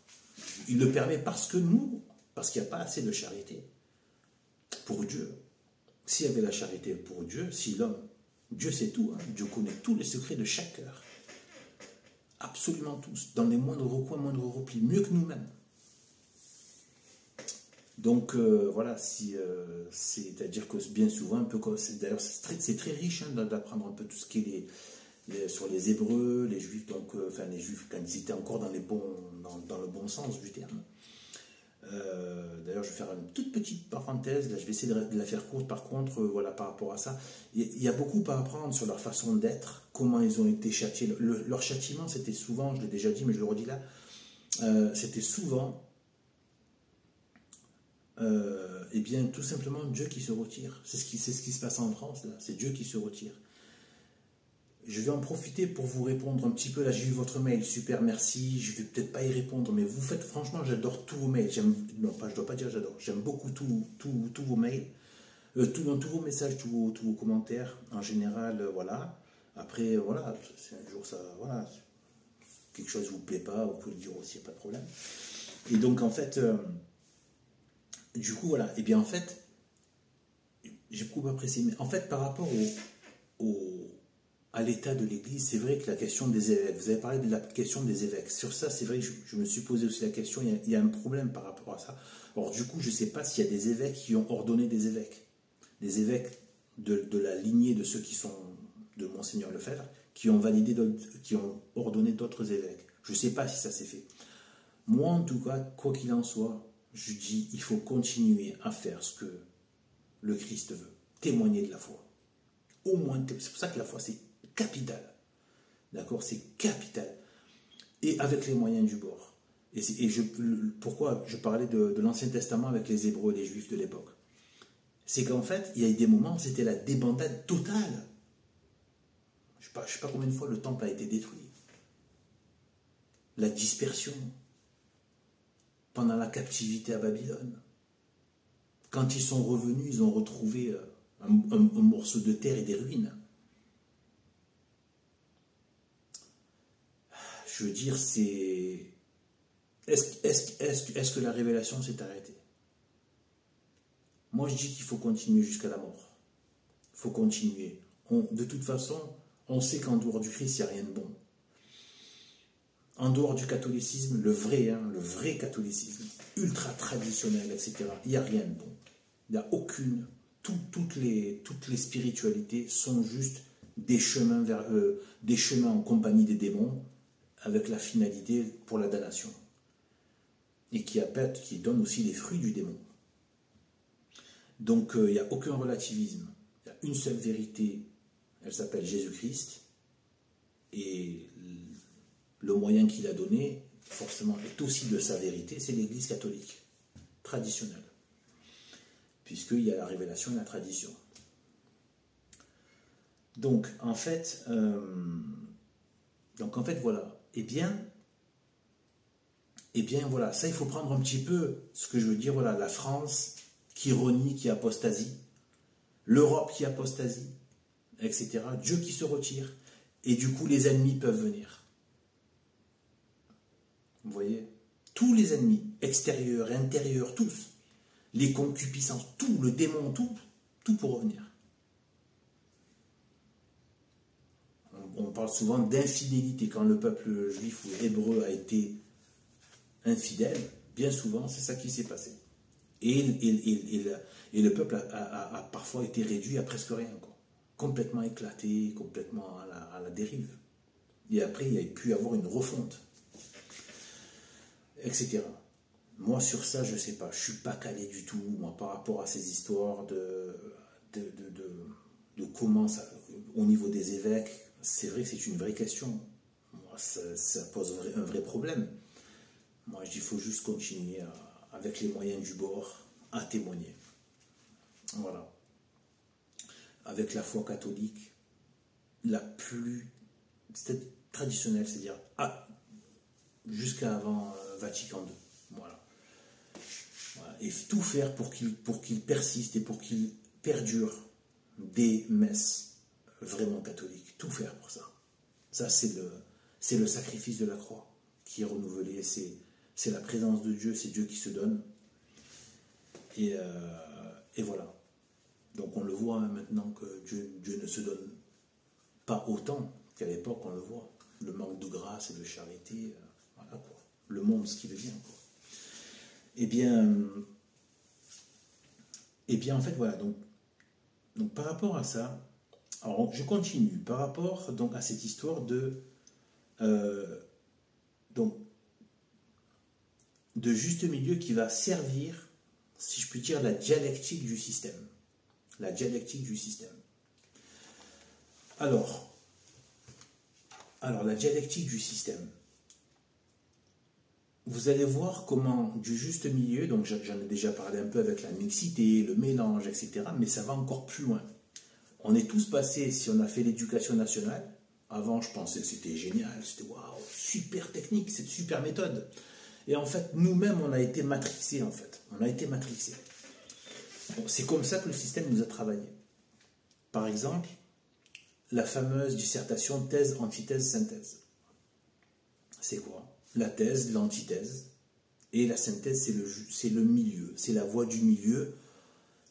Il le permet parce qu'il n'y a pas assez de charité pour Dieu. S'il y avait la charité pour Dieu, si l'homme, Dieu sait tout, hein, Dieu connaît tous les secrets de chaque cœur. absolument tous, dans les moindres recoins, moindres replis, mieux que nous-mêmes. Donc voilà, c'est-à-dire que bien souvent, un peu d'ailleurs c'est très riche hein, d'apprendre un peu tout ce qui est sur les Hébreux, les Juifs, donc enfin les Juifs quand ils étaient encore dans le bon sens du terme. D'ailleurs, je vais faire une toute petite parenthèse. Là, je vais essayer de la faire courte. Par contre, voilà, par rapport à ça, il y a beaucoup à apprendre sur leur façon d'être, comment ils ont été châtiés. Leur châtiment, c'était souvent, je l'ai déjà dit, mais je le redis là, c'était souvent, eh bien, tout simplement Dieu qui se retire. C'est ce qui se passe en France, là. C'est Dieu qui se retire. Je vais en profiter pour vous répondre un petit peu. Là, j'ai vu votre mail, super, merci. Je ne vais peut-être pas y répondre, mais vous faites, franchement, j'adore tous vos mails. Non, pas, je ne dois pas dire j'adore. J'aime beaucoup tous vos mails, tous vos messages, tous vos commentaires. En général, voilà. Après, voilà, c'est un jour, ça, voilà. Quelque chose ne vous plaît pas, vous pouvez le dire aussi, il n'y a pas de problème. Et donc, en fait, du coup, voilà. Et bien, en fait, j'ai beaucoup apprécié. Mais en fait, par rapport à l'état de l'Église, c'est vrai que la question des évêques, vous avez parlé de la question des évêques, sur ça c'est vrai que je me suis posé aussi la question, il y a un problème par rapport à ça. Alors du coup je ne sais pas s'il y a des évêques qui ont ordonné des évêques de la lignée de ceux qui sont de Monseigneur Lefebvre, qui ont ordonné d'autres évêques. Je ne sais pas si ça s'est fait. Moi en tout cas, quoi qu'il en soit, je dis il faut continuer à faire ce que le Christ veut, témoigner de la foi. Au moins, c'est pour ça que la foi c'est capital. D'accord, c'est capital. Et avec les moyens du bord. Pourquoi je parlais de l'Ancien Testament avec les Hébreux et les Juifs de l'époque? C'est qu'en fait, il y a eu des moments où c'était la débandade totale. Je ne sais pas combien de fois le temple a été détruit. La dispersion. Pendant la captivité à Babylone. Quand ils sont revenus, ils ont retrouvé un morceau de terre et des ruines. Je veux dire, c'est... Est-ce que la révélation s'est arrêtée? Moi, je dis qu'il faut continuer jusqu'à la mort. Il faut continuer. De toute façon, on sait qu'en dehors du Christ, il n'y a rien de bon. En dehors du catholicisme, le vrai catholicisme, ultra traditionnel, etc., il n'y a rien de bon. Il n'y a aucune... Toutes les spiritualités sont juste des chemins en compagnie des démons, avec la finalité pour la damnation. Et qui donne aussi les fruits du démon. Donc il n'y a aucun relativisme. Il y a une seule vérité, elle s'appelle Jésus-Christ. Et le moyen qu'il a donné, forcément, est aussi de sa vérité, c'est l'Église catholique, traditionnelle. Puisqu'il y a la révélation et la tradition. Donc en fait voilà. Eh bien, voilà, ça il faut prendre un petit peu ce que je veux dire, voilà, la France qui renie, qui apostasie, l'Europe qui apostasie, etc. Dieu qui se retire, et du coup les ennemis peuvent venir. Vous voyez? Tous les ennemis, extérieurs et intérieurs, tous, les concupiscences, tout, le démon, tout pour revenir. On parle souvent d'infidélité, quand le peuple juif ou hébreu a été infidèle, bien souvent, c'est ça qui s'est passé. Et le peuple a parfois été réduit à presque rien, quoi. Complètement éclaté, complètement à la dérive. Et après, il y a pu y avoir une refonte, etc. Moi, sur ça, je ne sais pas. Je ne suis pas calé du tout, moi, par rapport à ces histoires de comment ça, au niveau des évêques. C'est vrai que c'est une vraie question. Moi, ça pose un vrai problème. Moi, je dis qu'il faut juste continuer avec les moyens du bord à témoigner. Voilà. Avec la foi catholique, la plus traditionnelle, c'est-à-dire jusqu'à avant Vatican II. Voilà. Et tout faire pour qu'il persiste et pour qu'il perdure des messes vraiment catholiques. Tout faire pour ça. Ça, c'est le sacrifice de la croix qui est renouvelé. C'est la présence de Dieu, c'est Dieu qui se donne. Et voilà. Donc on le voit hein, maintenant que Dieu ne se donne pas autant qu'à l'époque, on le voit. le manque de grâce et de charité, voilà quoi. Le monde, ce qui devient, quoi. Eh bien, en fait, voilà. Donc par rapport à ça, alors je continue. Par rapport donc à cette histoire donc, de juste milieu qui va servir, si je puis dire, la dialectique du système. La dialectique du système. Alors la dialectique du système. Vous allez voir comment du juste milieu, donc j'en ai déjà parlé un peu avec la mixité, le mélange, etc., mais ça va encore plus loin. On est tous passés, si on a fait l'éducation nationale, avant je pensais que c'était génial, c'était waouh, super technique, cette super méthode. Et en fait, nous-mêmes, on a été matrixés, en fait. On a été matrixés. Bon, c'est comme ça que le système nous a travaillé. Par exemple, la fameuse dissertation thèse, antithèse, synthèse. C'est quoi? La thèse, l'antithèse, et la synthèse, c'est le milieu, c'est la voie du milieu,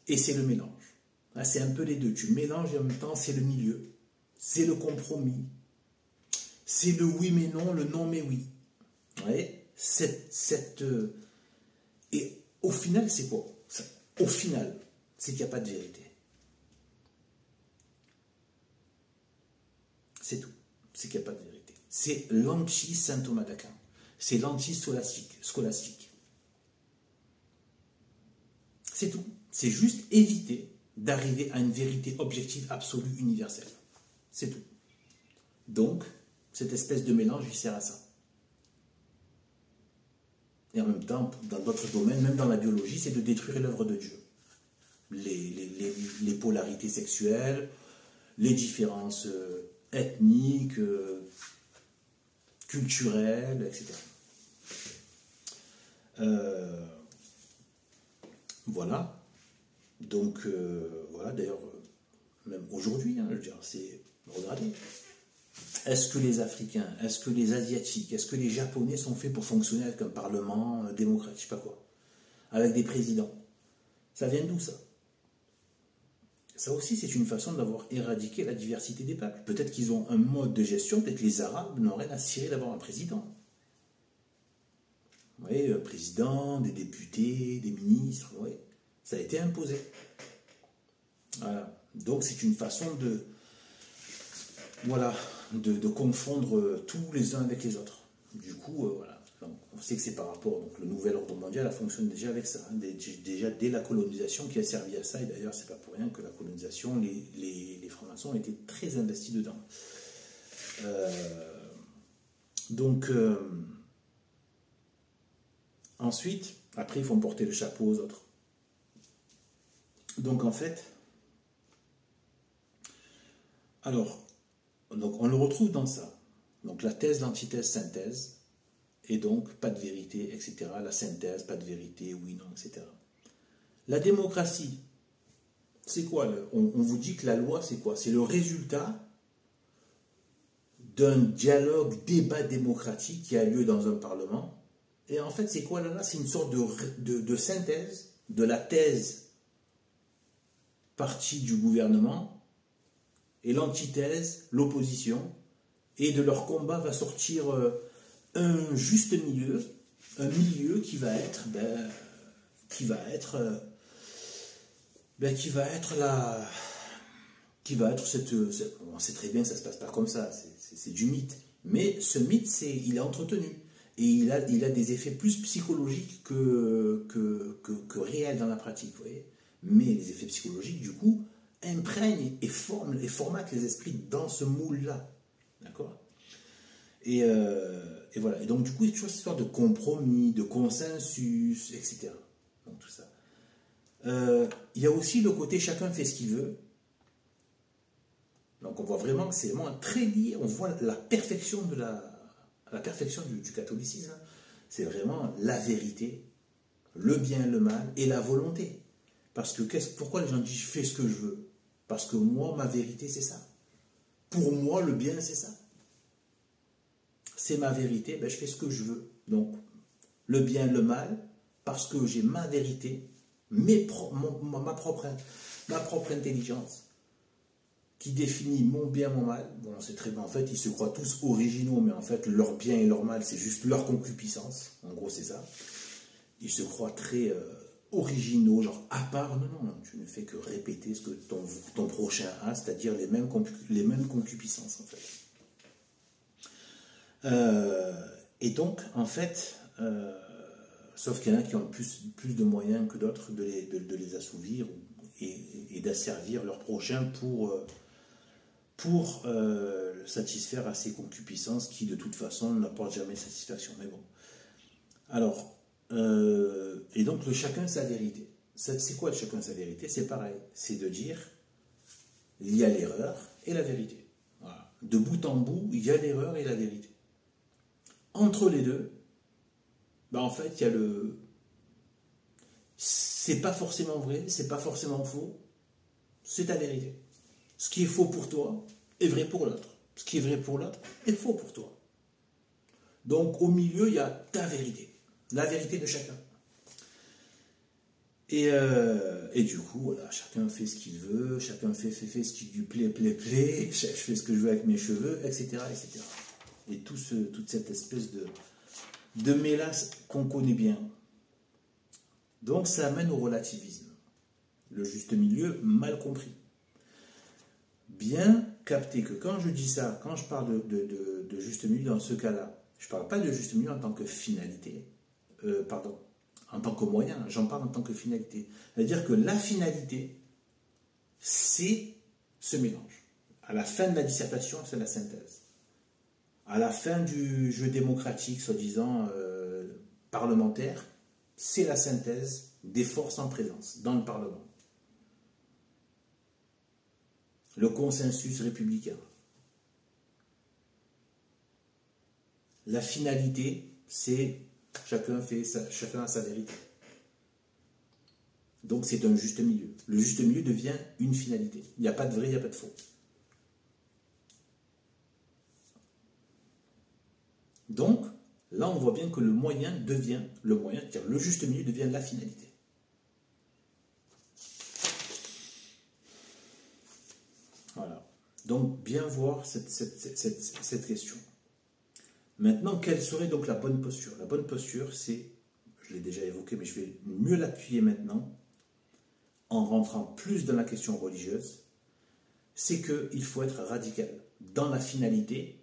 et c'est le mélange. Là, c'est un peu les deux. Tu mélanges et en même temps, c'est le milieu. C'est le compromis. C'est le oui mais non, le non mais oui. Vous voyez? Et au final, c'est quoi? Au final, c'est qu'il n'y a pas de vérité. C'est tout. C'est qu'il n'y a pas de vérité. C'est l'anti-saint Thomas d'Aquin. C'est l'anti-scolastique. C'est tout. C'est juste éviter d'arriver à une vérité objective, absolue, universelle. C'est tout. Donc, cette espèce de mélange, il sert à ça. Et en même temps, dans d'autres domaines, même dans la biologie, c'est de détruire l'œuvre de Dieu. Les polarités sexuelles, les différences ethniques, culturelles, etc. Voilà. Donc, voilà, d'ailleurs, même aujourd'hui, hein, je veux dire, regardez. Est-ce que les Africains, est-ce que les Asiatiques, est-ce que les Japonais sont faits pour fonctionner avec un parlement démocrate, je sais pas quoi, avec des présidents? Ça vient d'où ça? Ça aussi, c'est une façon d'avoir éradiqué la diversité des peuples. Peut-être qu'ils ont un mode de gestion, peut-être que les Arabes n'ont rien à cirer d'avoir un président. Vous voyez, un président, des députés, des ministres, vous voyez, ça a été imposé. Voilà. Donc c'est une façon de... Voilà, de confondre tous les uns avec les autres. Du coup, voilà. Donc, on sait que c'est par rapport, donc le nouvel ordre mondial a fonctionné déjà avec ça, hein, déjà dès la colonisation qui a servi à ça, et d'ailleurs c'est pas pour rien que la colonisation, les francs-maçons ont été très investis dedans. Ensuite, après ils font porter le chapeau aux autres. Donc en fait, alors, donc on le retrouve dans ça. Donc la thèse, l'antithèse, synthèse, et donc pas de vérité, etc. La synthèse, pas de vérité, oui, non, etc. La démocratie, c'est quoi? On vous dit que la loi, c'est quoi? C'est le résultat d'un dialogue, débat démocratique qui a lieu dans un parlement. Et en fait, c'est quoi là? C'est une sorte de synthèse de la thèse partie du gouvernement et l'antithèse, l'opposition, et de leur combat va sortir un juste milieu, un milieu qui va être on sait très bien que ça se passe pas comme ça, c'est du mythe, mais ce mythe il est entretenu et il a des effets plus psychologiques que réels dans la pratique, vous voyez. Mais les effets psychologiques du coup imprègnent et formatent les esprits dans ce moule là, d'accord. Et voilà. Et donc, du coup, il y a toujours cette histoire de compromis, de consensus, etc. Donc, tout ça. Il y a aussi le côté chacun fait ce qu'il veut. Donc, on voit vraiment que c'est vraiment très lié. On voit la perfection du catholicisme. C'est vraiment la vérité, le bien, le mal et la volonté. Parce que pourquoi les gens disent je fais ce que je veux? Parce que moi, ma vérité, c'est ça. Pour moi, le bien, c'est ça. C'est ma vérité, ben je fais ce que je veux. Donc, le bien, le mal, parce que j'ai ma vérité, ma propre intelligence. qui définit mon bien, mon mal. Bon, c'est très bien. En fait, ils se croient tous originaux, mais en fait, leur bien et leur mal, c'est juste leur concupiscence. En gros, c'est ça. Ils se croient très originaux, genre à part. Non, non, tu ne fais que répéter ce que ton prochain a, c'est-à-dire les mêmes concupiscences, en fait. Et donc, en fait, sauf qu'il y en a qui ont plus de moyens que d'autres de les assouvir et d'asservir leur prochain pour satisfaire à ces concupiscences qui, de toute façon, n'apportent jamais satisfaction. Mais bon. Alors, et donc, le chacun sa vérité. C'est quoi le chacun sa vérité? C'est pareil. C'est de dire, il y a l'erreur et la vérité. Voilà. De bout en bout, il y a l'erreur et la vérité. Entre les deux, en fait, il y a le... C'est pas forcément vrai, c'est pas forcément faux, c'est ta vérité. Ce qui est faux pour toi est vrai pour l'autre. Ce qui est vrai pour l'autre est faux pour toi. Donc, au milieu, il y a ta vérité. La vérité de chacun. Et du coup, voilà, chacun fait ce qu'il veut, chacun fait ce qui lui plaît, je fais ce que je veux avec mes cheveux, etc. etc. Et toute cette espèce de mélasse qu'on connaît bien. Donc ça amène au relativisme. Le juste milieu mal compris. Bien capter que quand je dis ça, quand je parle de juste milieu dans ce cas-là, je ne parle pas de juste milieu en tant que finalité, en tant que moyen, j'en parle en tant que finalité. C'est-à-dire que la finalité, c'est ce mélange. À la fin de la dissertation, c'est la synthèse. À la fin du jeu démocratique, soi-disant parlementaire, c'est la synthèse des forces en présence dans le Parlement. Le consensus républicain. La finalité, c'est chacun a sa vérité. Donc c'est un juste milieu. Le juste milieu devient une finalité. Il n'y a pas de vrai, il n'y a pas de faux. Donc, là, on voit bien que le moyen devient le moyen, c'est-à-dire le juste milieu devient la finalité. Voilà. Donc, bien voir cette question. Maintenant, quelle serait donc la bonne posture? La bonne posture, c'est, je l'ai déjà évoqué, mais je vais mieux l'appuyer maintenant, en rentrant plus dans la question religieuse, c'est qu'il faut être radical dans la finalité,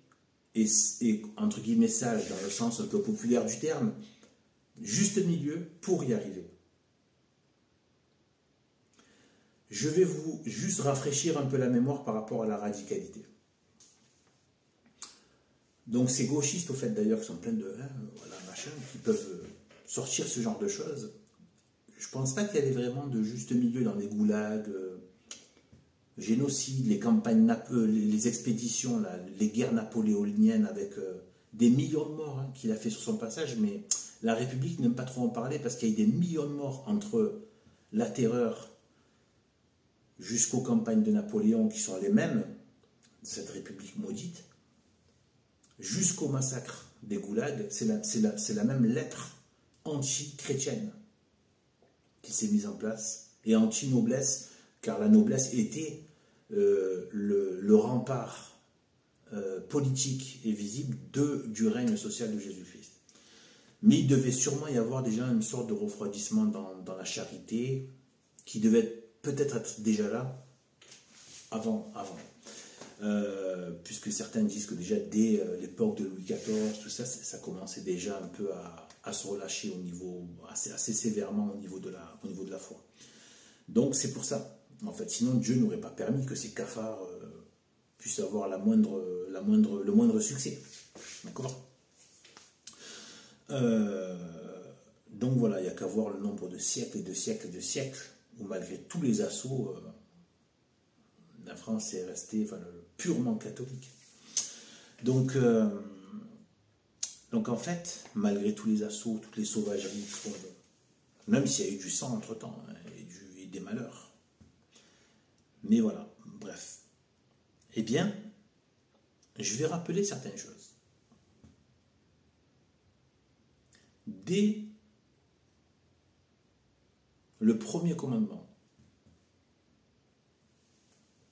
et entre guillemets sage dans le sens un peu populaire du terme, juste milieu pour y arriver. Je vais vous juste rafraîchir un peu la mémoire par rapport à la radicalité. Donc ces gauchistes, au fait d'ailleurs, qui sont pleins de voilà, machin, qui peuvent sortir ce genre de choses, je ne pense pas qu'il y ait vraiment de juste milieu dans les goulags, génocide, les campagnes, les expéditions, là, les guerres napoléoniennes avec des millions de morts qu'il a fait sur son passage, mais la République n'aime pas trop en parler parce qu'il y a eu des millions de morts entre la terreur jusqu'aux campagnes de Napoléon qui sont les mêmes, de cette République maudite, jusqu'au massacre des goulags, c'est la même lettre anti-chrétienne qui s'est mise en place, et anti-noblesse, car la noblesse était le rempart politique et visible du règne social de Jésus-Christ. Mais il devait sûrement y avoir déjà une sorte de refroidissement dans la charité, qui devait peut-être être déjà là avant. Puisque certains disent que déjà dès l'époque de Louis XIV, tout ça, ça commençait déjà un peu à se relâcher au niveau, assez sévèrement au niveau de la foi. Donc c'est pour ça, en fait, sinon Dieu n'aurait pas permis que ces cafards puissent avoir le moindre succès. D'accord? Donc voilà, il n'y a qu'à voir le nombre de siècles et de siècles et de siècles où malgré tous les assauts, la France est restée purement catholique. Donc en fait, malgré tous les assauts, toutes les sauvageries, même s'il y a eu du sang entre-temps, et des malheurs. Mais voilà, bref. Eh bien, je vais rappeler certaines choses. Dès le premier commandement,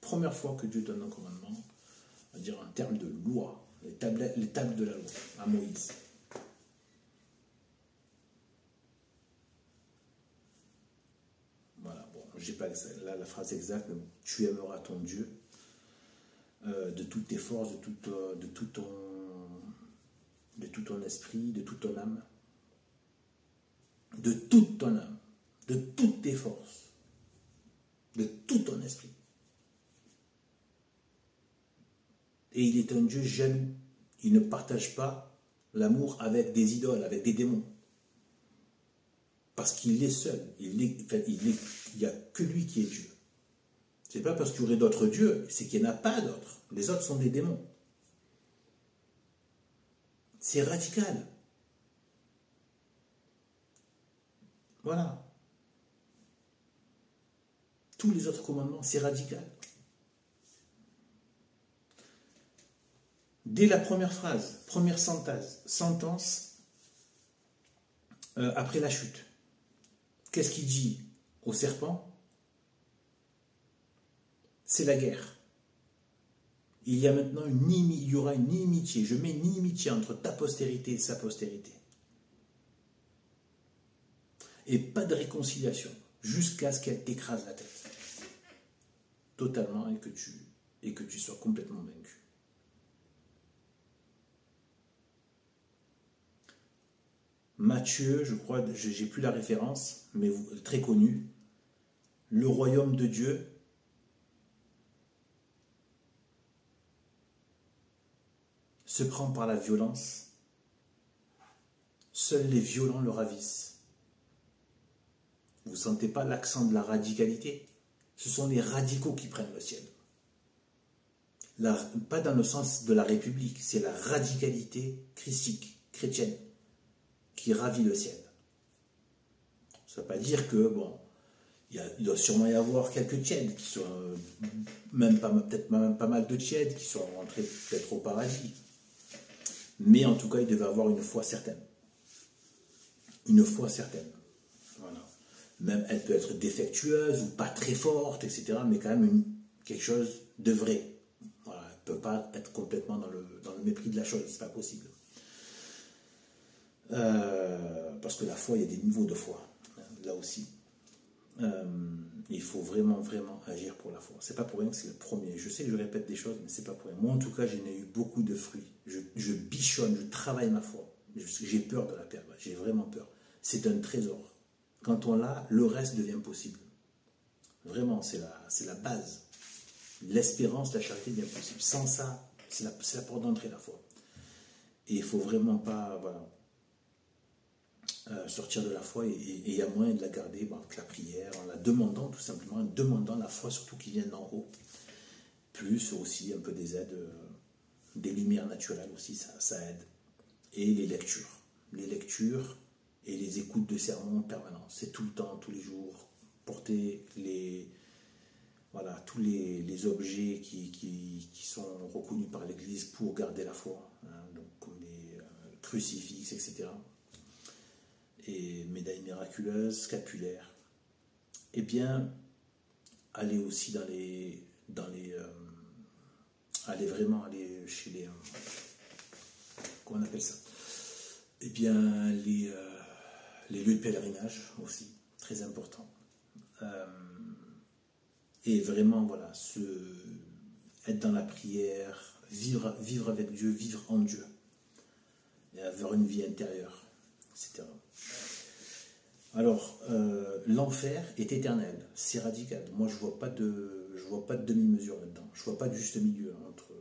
Première fois que Dieu donne un commandement, on va dire en termes de loi, les tables de la loi, à Moïse. Voilà, bon, j'ai pas là la phrase exacte, mais bon, tu aimeras ton Dieu de toutes tes forces, de tout ton esprit, de toute ton âme, de toute ton âme, de toutes tes forces, de tout ton esprit. Et il est un Dieu jaloux. Il ne partage pas l'amour avec des idoles, avec des démons. Parce qu'il est seul. Il n'y a que lui qui est Dieu. Ce n'est pas parce qu'il y aurait d'autres dieux, c'est qu'il n'y en a pas d'autres. Les autres sont des démons. C'est radical. Voilà. Tous les autres commandements, c'est radical. Dès la première phrase, première sentence, après la chute, qu'est-ce qu'il dit au serpent? C'est la guerre. Il y a maintenant il y aura une inimitié. Je mets une inimitié entre ta postérité et sa postérité. Et pas de réconciliation, jusqu'à ce qu'elle t'écrase la tête. Totalement, et que tu sois complètement vaincu. Matthieu, je crois, j'ai plus la référence, mais très connu. Le royaume de Dieu se prend par la violence. Seuls les violents le ravissent. Vous ne sentez pas l'accent de la radicalité? Ce sont les radicaux qui prennent le ciel. Pas dans le sens de la République, c'est la radicalité christique, chrétienne, qui ravit le ciel. Ça ne veut pas dire que, bon, il doit sûrement y avoir quelques tièdes qui sont, peut-être même pas mal de tièdes qui sont rentrés peut-être au paradis. Mais en tout cas, il devait avoir une foi certaine. Une foi certaine. Voilà. Même elle peut être défectueuse ou pas très forte, etc. Mais quand même quelque chose de vrai. Voilà. Elle ne peut pas être complètement dans le mépris de la chose. C'est pas possible. Parce que la foi, il y a des niveaux de foi. Là aussi. Il faut vraiment, vraiment agir pour la foi. C'est pas pour rien que c'est le premier. Je sais que je répète des choses, mais c'est pas pour rien. Moi, en tout cas, j'en ai eu beaucoup de fruits. Je bichonne, je travaille ma foi. J'ai peur de la perdre. J'ai vraiment peur. C'est un trésor. Quand on l'a, le reste devient possible. Vraiment, c'est la base. L'espérance, la charité devient possible. Sans ça, c'est la porte d'entrée, la foi. Et il ne faut vraiment pas, voilà, sortir de la foi, et il y a moyen de la garder avec la prière, en la demandant tout simplement, en demandant la foi surtout qui vient d'en haut. Plus aussi un peu des aides, des lumières naturelles aussi, ça aide. Et les lectures. Les lectures et les écoutes de sermons en permanence. C'est tout le temps, tous les jours. Porter tous les objets qui sont reconnus par l'Église pour garder la foi. Hein, donc comme les crucifixes, etc. Et médailles miraculeuses, scapulaires. Eh bien, aller aussi aller chez les comment on appelle ça? Eh bien, les lieux de pèlerinage aussi, très important. Et vraiment, voilà, être dans la prière, vivre avec Dieu, vivre en Dieu, et avoir une vie intérieure, etc. Alors, l'enfer est éternel, c'est radical. Moi, je vois pas de demi-mesure là-dedans. Je vois pas de juste milieu entre.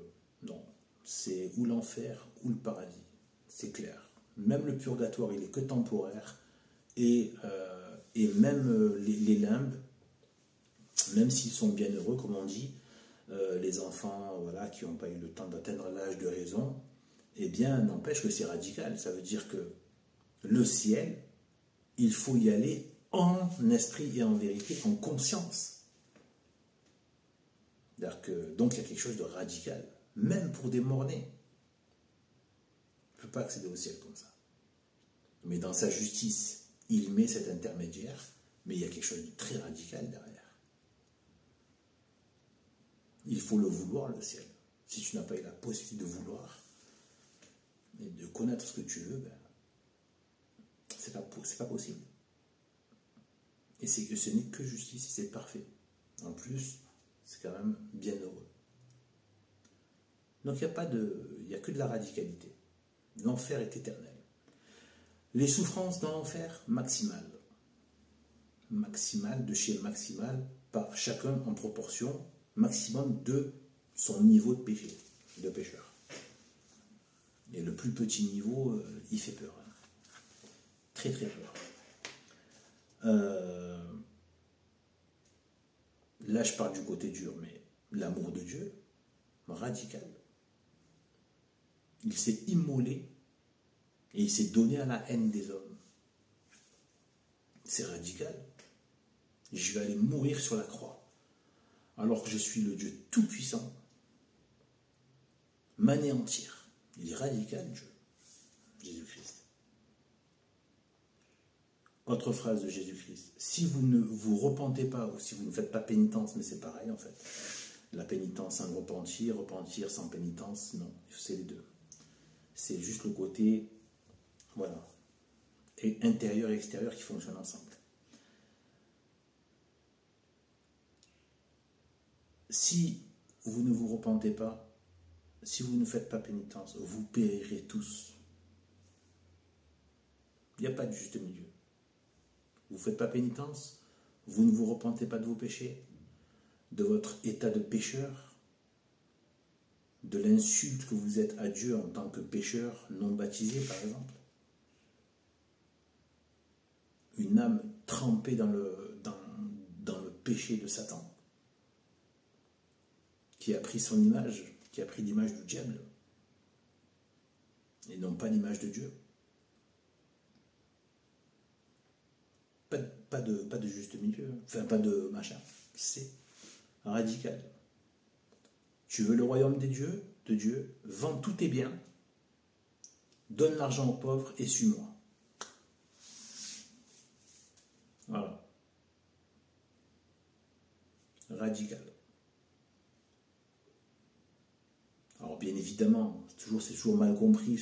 Non, c'est ou l'enfer ou le paradis. C'est clair. Même le purgatoire, il est que temporaire. Et même les limbes, même s'ils sont bien heureux, comme on dit, les enfants, voilà, qui n'ont pas eu le temps d'atteindre l'âge de raison, eh bien, n'empêche que c'est radical. Ça veut dire que le ciel, il faut y aller en esprit et en vérité, en conscience. Donc il y a quelque chose de radical, même pour des morts-nés. On ne peut pas accéder au ciel comme ça. Mais dans sa justice, il met cet intermédiaire, mais il y a quelque chose de très radical derrière. Il faut le vouloir, le ciel. Si tu n'as pas eu la possibilité de vouloir et de connaître ce que tu veux, ben, c'est pas possible. Et c'est que ce n'est que justice, c'est parfait. En plus, c'est quand même bien heureux. Donc il n'y a que de la radicalité. L'enfer est éternel. Les souffrances dans l'enfer, maximales. Maximales, de chez maximal, par chacun en proportion maximum de son niveau de péché, de pécheur. Et le plus petit niveau, il fait peur. Hein. Très très peur. Là, je parle du côté dur, mais l'amour de Dieu, radical. Il s'est immolé et il s'est donné à la haine des hommes. C'est radical. Je vais aller mourir sur la croix, alors que je suis le Dieu tout-puissant, m'anéantir. Il est radical, Dieu, Jésus-Christ. Autre phrase de Jésus-Christ. Si vous ne vous repentez pas, ou si vous ne faites pas pénitence, mais c'est pareil en fait. La pénitence sans repentir, repentir sans pénitence, non, c'est les deux. C'est juste le côté, voilà, et intérieur et extérieur qui fonctionnent ensemble. Si vous ne vous repentez pas, si vous ne faites pas pénitence, vous périrez tous. Il n'y a pas de juste milieu. Vous ne faites pas pénitence, vous ne vous repentez pas de vos péchés, de votre état de pécheur, de l'insulte que vous êtes à Dieu en tant que pécheur non baptisé, par exemple. Une âme trempée dans le péché de Satan, qui a pris son image, qui a pris l'image du diable, et non pas l'image de Dieu. Pas de juste milieu, enfin pas de machin, c'est radical. Tu veux le royaume de Dieu, vends tous tes biens, donne l'argent aux pauvres et suis-moi. Voilà. Radical. Alors bien évidemment, c'est toujours mal compris.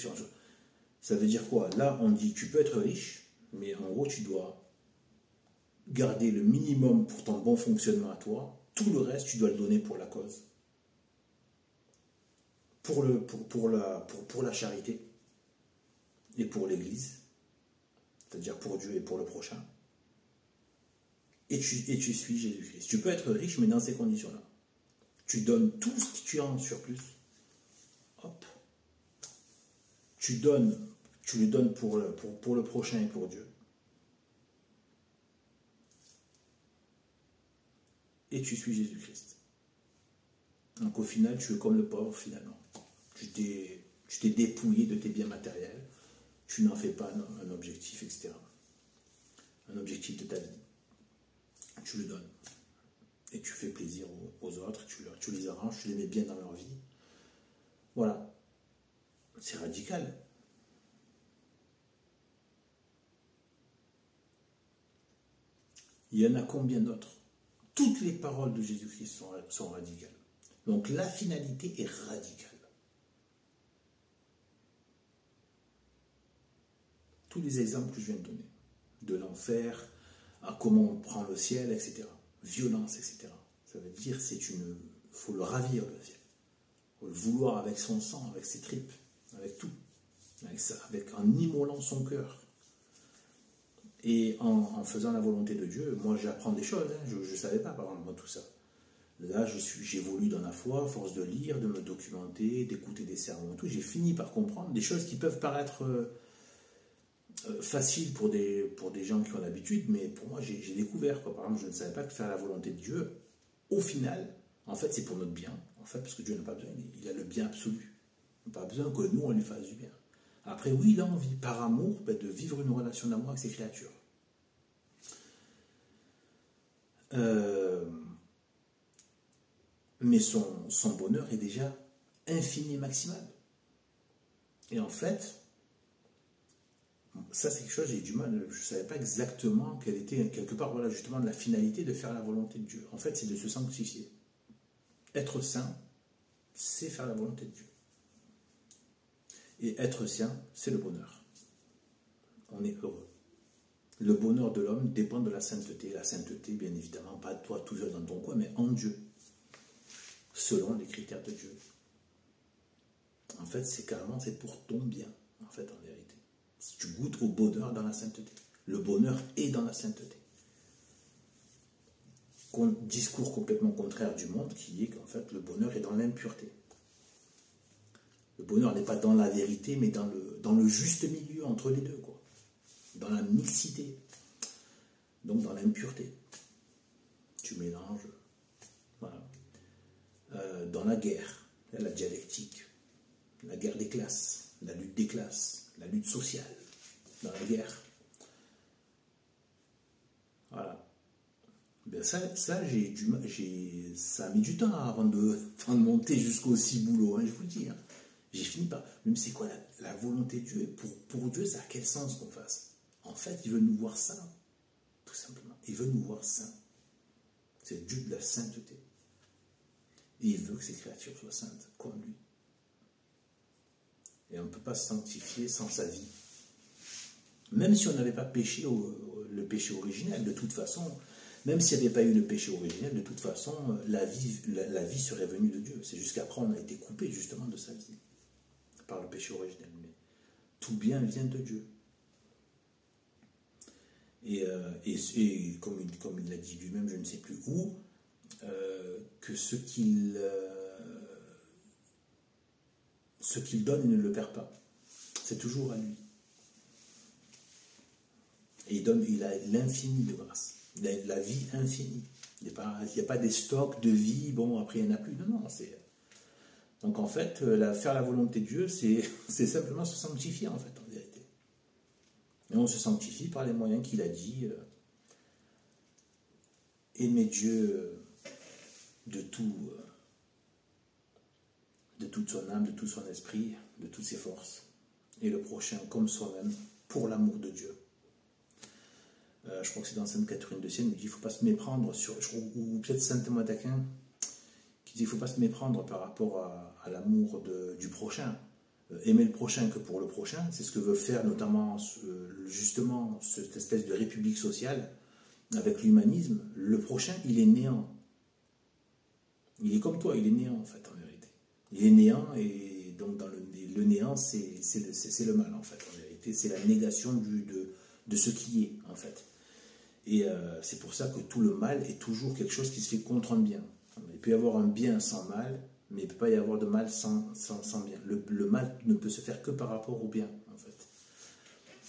Ça veut dire quoi? Là, on dit tu peux être riche, mais en gros, tu dois garder le minimum pour ton bon fonctionnement à toi. Tout le reste, tu dois le donner pour la cause. Pour la charité et pour l'Église, c'est-à-dire pour Dieu et pour le prochain. Et tu suis Jésus-Christ. Tu peux être riche, mais dans ces conditions-là. Tu donnes tout ce que tu as en surplus. Hop. Tu le donnes pour le prochain et pour Dieu. Et tu suis Jésus-Christ. Donc au final, tu es comme le pauvre finalement. Tu t'es dépouillé de tes biens matériels. Tu n'en fais pas un objectif, etc. Un objectif de ta vie. Tu le donnes. Et tu fais plaisir aux autres, tu les arranges, tu les mets bien dans leur vie. Voilà. C'est radical. Il y en a combien d'autres? Toutes les paroles de Jésus-Christ sont radicales. Donc la finalité est radicale. Tous les exemples que je viens de donner, de l'enfer, à comment on prend le ciel, etc. Violence, etc. Ça veut dire il faut le ravir, le ciel. Il faut le vouloir avec son sang, avec ses tripes, avec tout. En immolant son cœur. Et en faisant la volonté de Dieu, moi j'apprends des choses, hein. Je ne savais pas par exemple moi tout ça. Là j'évolue dans la foi, à force de lire, de me documenter, d'écouter des sermons et tout, j'ai fini par comprendre des choses qui peuvent paraître faciles pour des gens qui ont l'habitude, mais pour moi j'ai découvert, quoi. Par exemple je ne savais pas que faire la volonté de Dieu, au final, en fait c'est pour notre bien, en fait, parce que Dieu n'a pas besoin, il a le bien absolu. Il n'a pas besoin que nous on lui fasse du bien. Après, oui, il a envie, par amour, de vivre une relation d'amour avec ses créatures. Mais son bonheur est déjà infini, maximal. Et en fait, ça c'est quelque chose, j'ai eu du mal, je ne savais pas exactement quelle était, quelque part, voilà, justement, la finalité de faire la volonté de Dieu. En fait, c'est de se sanctifier. être saint, c'est faire la volonté de Dieu. Et être saint, c'est le bonheur. On est heureux. Le bonheur de l'homme dépend de la sainteté. La sainteté, bien évidemment, pas toi tout seul dans ton coin, mais en Dieu, selon les critères de Dieu. En fait, c'est carrément, c'est pour ton bien, en fait, en vérité. Si tu goûtes au bonheur dans la sainteté. Le bonheur est dans la sainteté. Discours complètement contraire du monde, qui est qu'en fait, le bonheur est dans l'impureté. Le bonheur n'est pas dans la vérité, mais dans le juste milieu entre les deux, quoi. Dans la mixité, donc dans l'impureté. Tu mélanges, voilà. Dans la guerre, la dialectique, la guerre des classes, la lutte des classes, la lutte sociale, dans la guerre. Voilà. Ben ça ça a mis du temps avant de monter jusqu'au ciboulot, hein, je vous le dis. Hein. J'ai fini par... Même c'est quoi la volonté de Dieu? Et pour Dieu, ça a quel sens qu'on fasse? En fait, il veut nous voir saints, tout simplement. Il veut nous voir saints. C'est Dieu de la sainteté. Et il veut que ses créatures soient saintes, comme lui. Et on ne peut pas se sanctifier sans sa vie. Même si on n'avait pas péché le péché originel, de toute façon, même s'il n'y avait pas eu le péché originel, de toute façon, la vie serait venue de Dieu. C'est juste qu'après, on a été coupé justement de sa vie, par le péché originel. Mais tout bien vient de Dieu. Et comme il l'a dit lui-même, je ne sais plus où, que ce qu'il donne, il ne le perd pas. C'est toujours à lui. Et il a l'infini de grâce. Il a la vie infinie. Il n'y a pas des stocks de vie, bon, après il n'y en a plus. Non, non, c'est... Donc en fait, faire la volonté de Dieu, c'est simplement se sanctifier, en fait, en vérité. Et on se sanctifie par les moyens qu'il a dit. Aimer Dieu de toute son âme, de tout son esprit, de toutes ses forces. Et le prochain comme soi-même, pour l'amour de Dieu. Je crois que c'est dans Sainte Catherine de Sienne, il dit qu'il ne faut pas se méprendre ou peut-être Saint Thomas d'Aquin, qui dit qu'il ne faut pas se méprendre par rapport à l'amour du prochain. Aimer le prochain que pour le prochain, c'est ce que veut faire notamment justement cette espèce de république sociale avec l'humanisme. Le prochain, il est néant. Il est comme toi, il est néant en fait, en vérité. Il est néant et donc dans le néant, c'est le mal en fait, en vérité. C'est la négation de ce qui est en fait. Et c'est pour ça que tout le mal est toujours quelque chose qui se fait contre un bien. Il peut y avoir un bien sans mal, mais il ne peut pas y avoir de mal sans bien. Le mal ne peut se faire que par rapport au bien, en fait.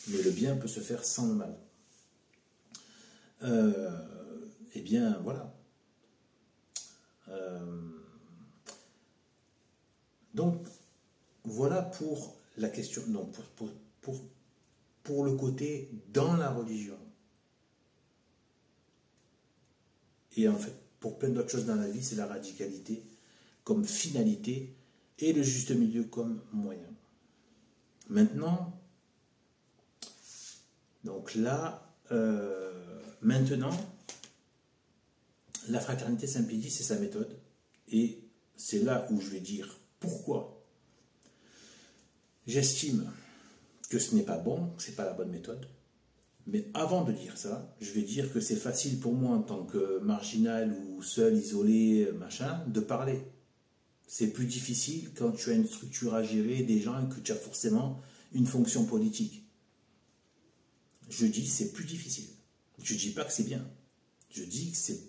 Mais le bien peut se faire sans le mal. Eh bien, voilà. Donc, voilà pour la question, non, pour le côté dans la religion. Et en fait, pour plein d'autres choses dans la vie, c'est la radicalité comme finalité et le juste milieu comme moyen. Maintenant, donc là, maintenant, la fraternité Saint-Pédis, c'est sa méthode. Et c'est là où je vais dire pourquoi j'estime que ce n'est pas bon, que ce n'est pas la bonne méthode. Mais avant de dire ça, je vais dire que c'est facile pour moi en tant que marginal ou seul, isolé, machin, de parler. C'est plus difficile quand tu as une structure à gérer, des gens et que tu as forcément une fonction politique. Je dis c'est plus difficile. Je ne dis pas que c'est bien. Je dis que c'est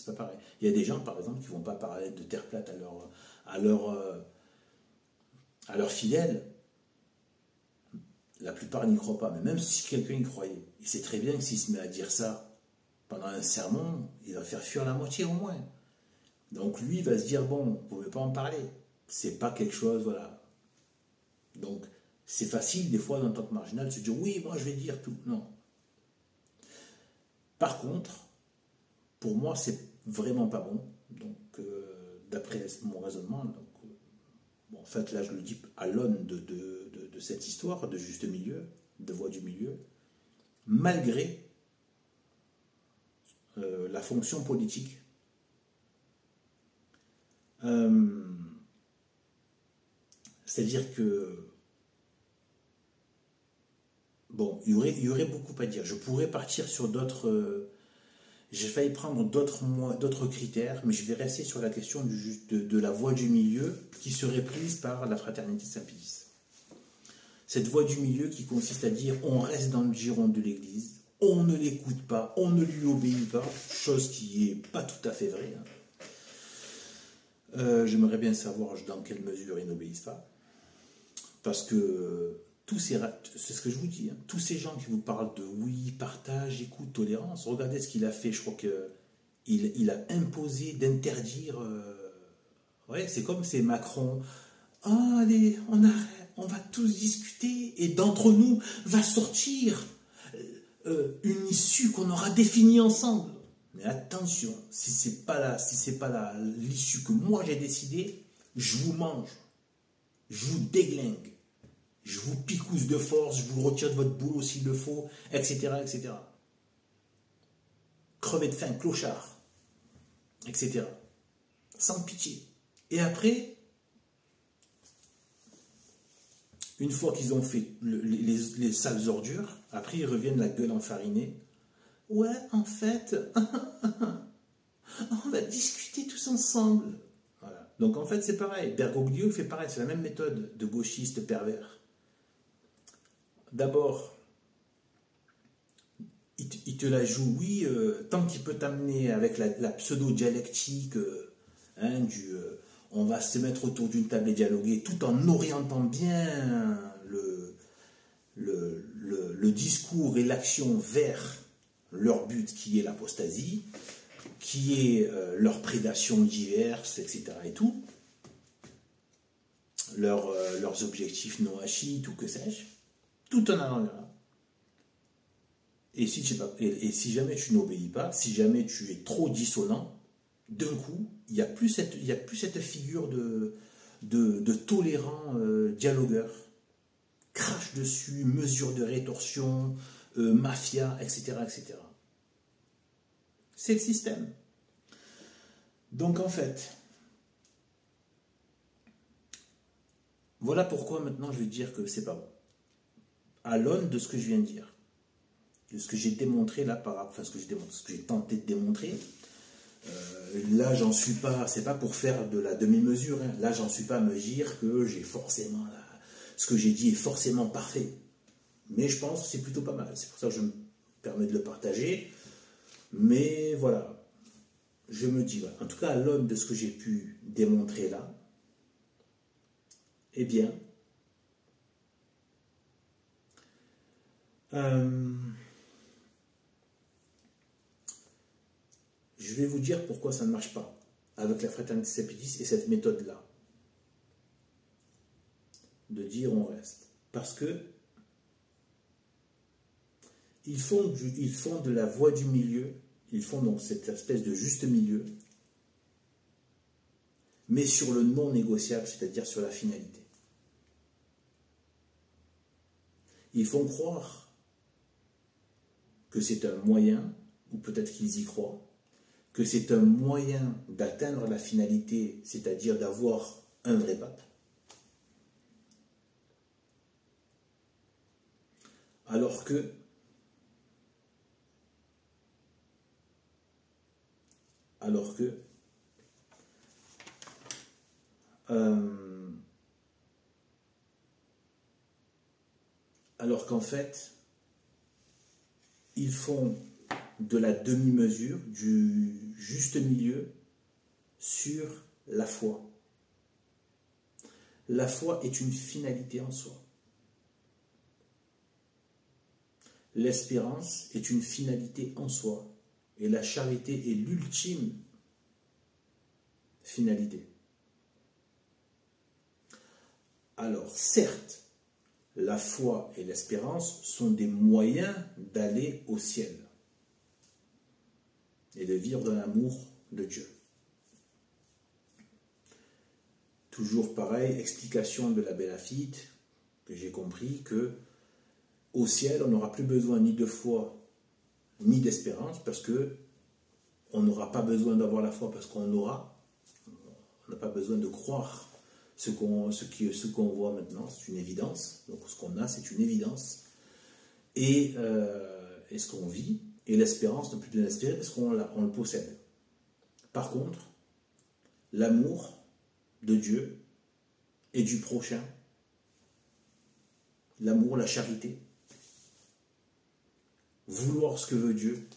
pas pareil. Il y a des gens, par exemple, qui ne vont pas parler de terre plate à leurs fidèles. La plupart n'y croient pas, mais même si quelqu'un y croyait, il sait très bien que s'il se met à dire ça pendant un sermon, il va faire fuir la moitié au moins. Donc lui, il va se dire, bon, vous ne pouvez pas en parler. C'est pas quelque chose, voilà. Donc, c'est facile, des fois, en tant que marginal, de se dire, oui, moi, je vais dire tout. Non. Par contre, pour moi, c'est vraiment pas bon. Donc, d'après mon raisonnement, donc, bon, en fait, là, je le dis à l'aune de cette histoire de juste milieu, de voie du milieu, malgré la fonction politique C'est-à-dire que, bon, il y aurait beaucoup à dire. Je pourrais partir sur d'autres... j'ai failli prendre d'autres critères, mais je vais rester sur la question de la voie du milieu qui serait prise par la fraternité Saint-Pédis. Cette voie du milieu qui consiste à dire on reste dans le giron de l'Église, on ne l'écoute pas, on ne lui obéit pas, chose qui n'est pas tout à fait vraie. J'aimerais bien savoir dans quelle mesure ils n'obéissent pas. Parce que c'est ce que je vous dis, hein, tous ces gens qui vous parlent de oui, partage, écoute, tolérance, regardez ce qu'il a fait. Je crois qu'il a imposé d'interdire. Ouais, c'est comme c'est Macron. Ah, allez, on arrête, on va tous discuter et d'entre nous va sortir une issue qu'on aura définie ensemble. Mais attention, si c'est pas l'issue que moi j'ai décidée, je vous mange, je vous déglingue, je vous picouse de force, je vous retire de votre boulot s'il le faut, etc., etc. Crevez de faim, clochard, etc. Sans pitié. Et après, une fois qu'ils ont fait les sales ordures, après ils reviennent la gueule enfarinée. Ouais, en fait, on va discuter tous ensemble. Voilà. Donc en fait, c'est pareil. Bergoglio fait pareil, c'est la même méthode de gauchiste pervers. D'abord, il te la joue, oui, tant qu'il peut t'amener avec la pseudo-dialectique on va se mettre autour d'une table et dialoguer, tout en orientant bien le discours et l'action vers leur but qui est l'apostasie, qui est leur prédation diverse, etc. et tout, leurs objectifs non achites ou que sais-je, tout en allant là. Et si jamais tu n'obéis pas, si jamais tu es trop dissonant, d'un coup, il n'y a plus cette figure de tolérant dialogueur. Crache dessus, mesure de rétorsion, mafia, etc., etc. C'est le système. Donc en fait, voilà pourquoi maintenant je vais dire que c'est pas bon. À l'aune de ce que je viens de dire, de ce que j'ai démontré là, ce que j'ai tenté de démontrer, là j'en suis pas, c'est pas pour faire de la demi-mesure, hein. Là j'en suis pas à me dire que j'ai forcément ce que j'ai dit est forcément parfait. Mais je pense que c'est plutôt pas mal. C'est pour ça que je me permets de le partager. Mais voilà, je me dis, voilà. En tout cas, à l'aune de ce que j'ai pu démontrer là, eh bien, je vais vous dire pourquoi ça ne marche pas avec la fraternité Saint-Pédis et cette méthode-là de dire on reste. Parce que ils font de la voie du milieu, ils font donc cette espèce de juste milieu, mais sur le non négociable, c'est-à-dire sur la finalité. Ils font croire que c'est un moyen, ou peut-être qu'ils y croient, que c'est un moyen d'atteindre la finalité, c'est-à-dire d'avoir un vrai pape. Alors que qu'en fait, ils font de la demi-mesure, du juste milieu sur la foi. La foi est une finalité en soi. L'espérance est une finalité en soi. Et la charité est l'ultime finalité. Alors, certes, la foi et l'espérance sont des moyens d'aller au ciel et de vivre dans l'amour de Dieu. Toujours pareil, explication de la Bélafite, que j'ai compris que au ciel, on n'aura plus besoin ni de foi ni d'espérance, parce que on n'aura pas besoin d'avoir la foi parce qu'on aura On n'a pas besoin de croire ce qu'on voit maintenant, c'est une évidence. Donc ce qu'on a, c'est une évidence. Et ce qu'on vit, et l'espérance, ne plus de l'espérer parce qu'on le possède. Par contre, l'amour de Dieu et du prochain, l'amour, la charité, vouloir ce que veut Dieu,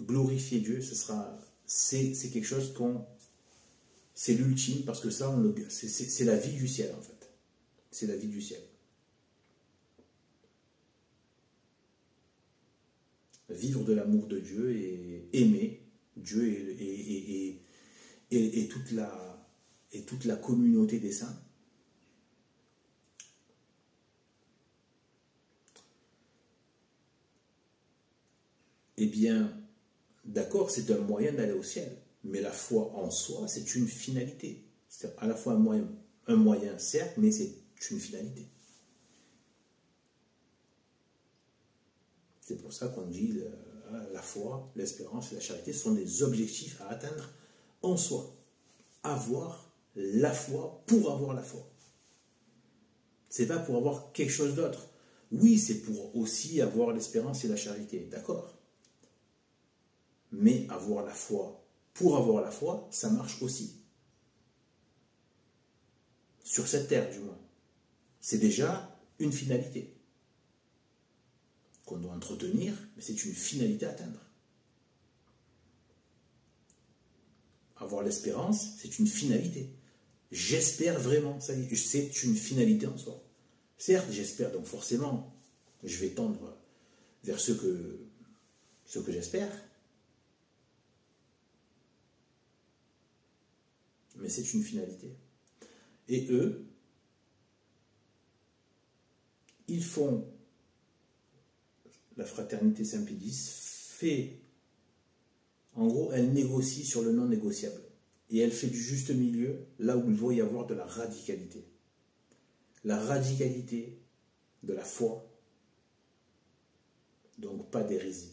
glorifier Dieu, c'est quelque chose c'est l'ultime, parce que ça, c'est la vie du ciel, en fait. C'est la vie du ciel. Vivre de l'amour de Dieu et aimer Dieu et toute la communauté des saints. Eh bien, d'accord, c'est un moyen d'aller au ciel, mais la foi en soi, c'est une finalité. C'est à la fois un moyen, certes, mais c'est une finalité. C'est pour ça qu'on dit la foi, l'espérance et la charité sont des objectifs à atteindre en soi. Avoir la foi pour avoir la foi. C'est pas pour avoir quelque chose d'autre. Oui, c'est pour aussi avoir l'espérance et la charité, d'accord. Mais avoir la foi pour avoir la foi, ça marche aussi. Sur cette terre, du moins. C'est déjà une finalité qu'on doit entretenir, mais c'est une finalité à atteindre. Avoir l'espérance, c'est une finalité. J'espère vraiment, ça y est, c'est une finalité en soi. Certes, j'espère, donc forcément, je vais tendre vers ce que j'espère, mais c'est une finalité. Et eux, ils font, la fraternité Saint-Pédis fait, en gros, elle négocie sur le non négociable. Et elle fait du juste milieu là où il doit y avoir de la radicalité. La radicalité de la foi, donc pas d'hérésie.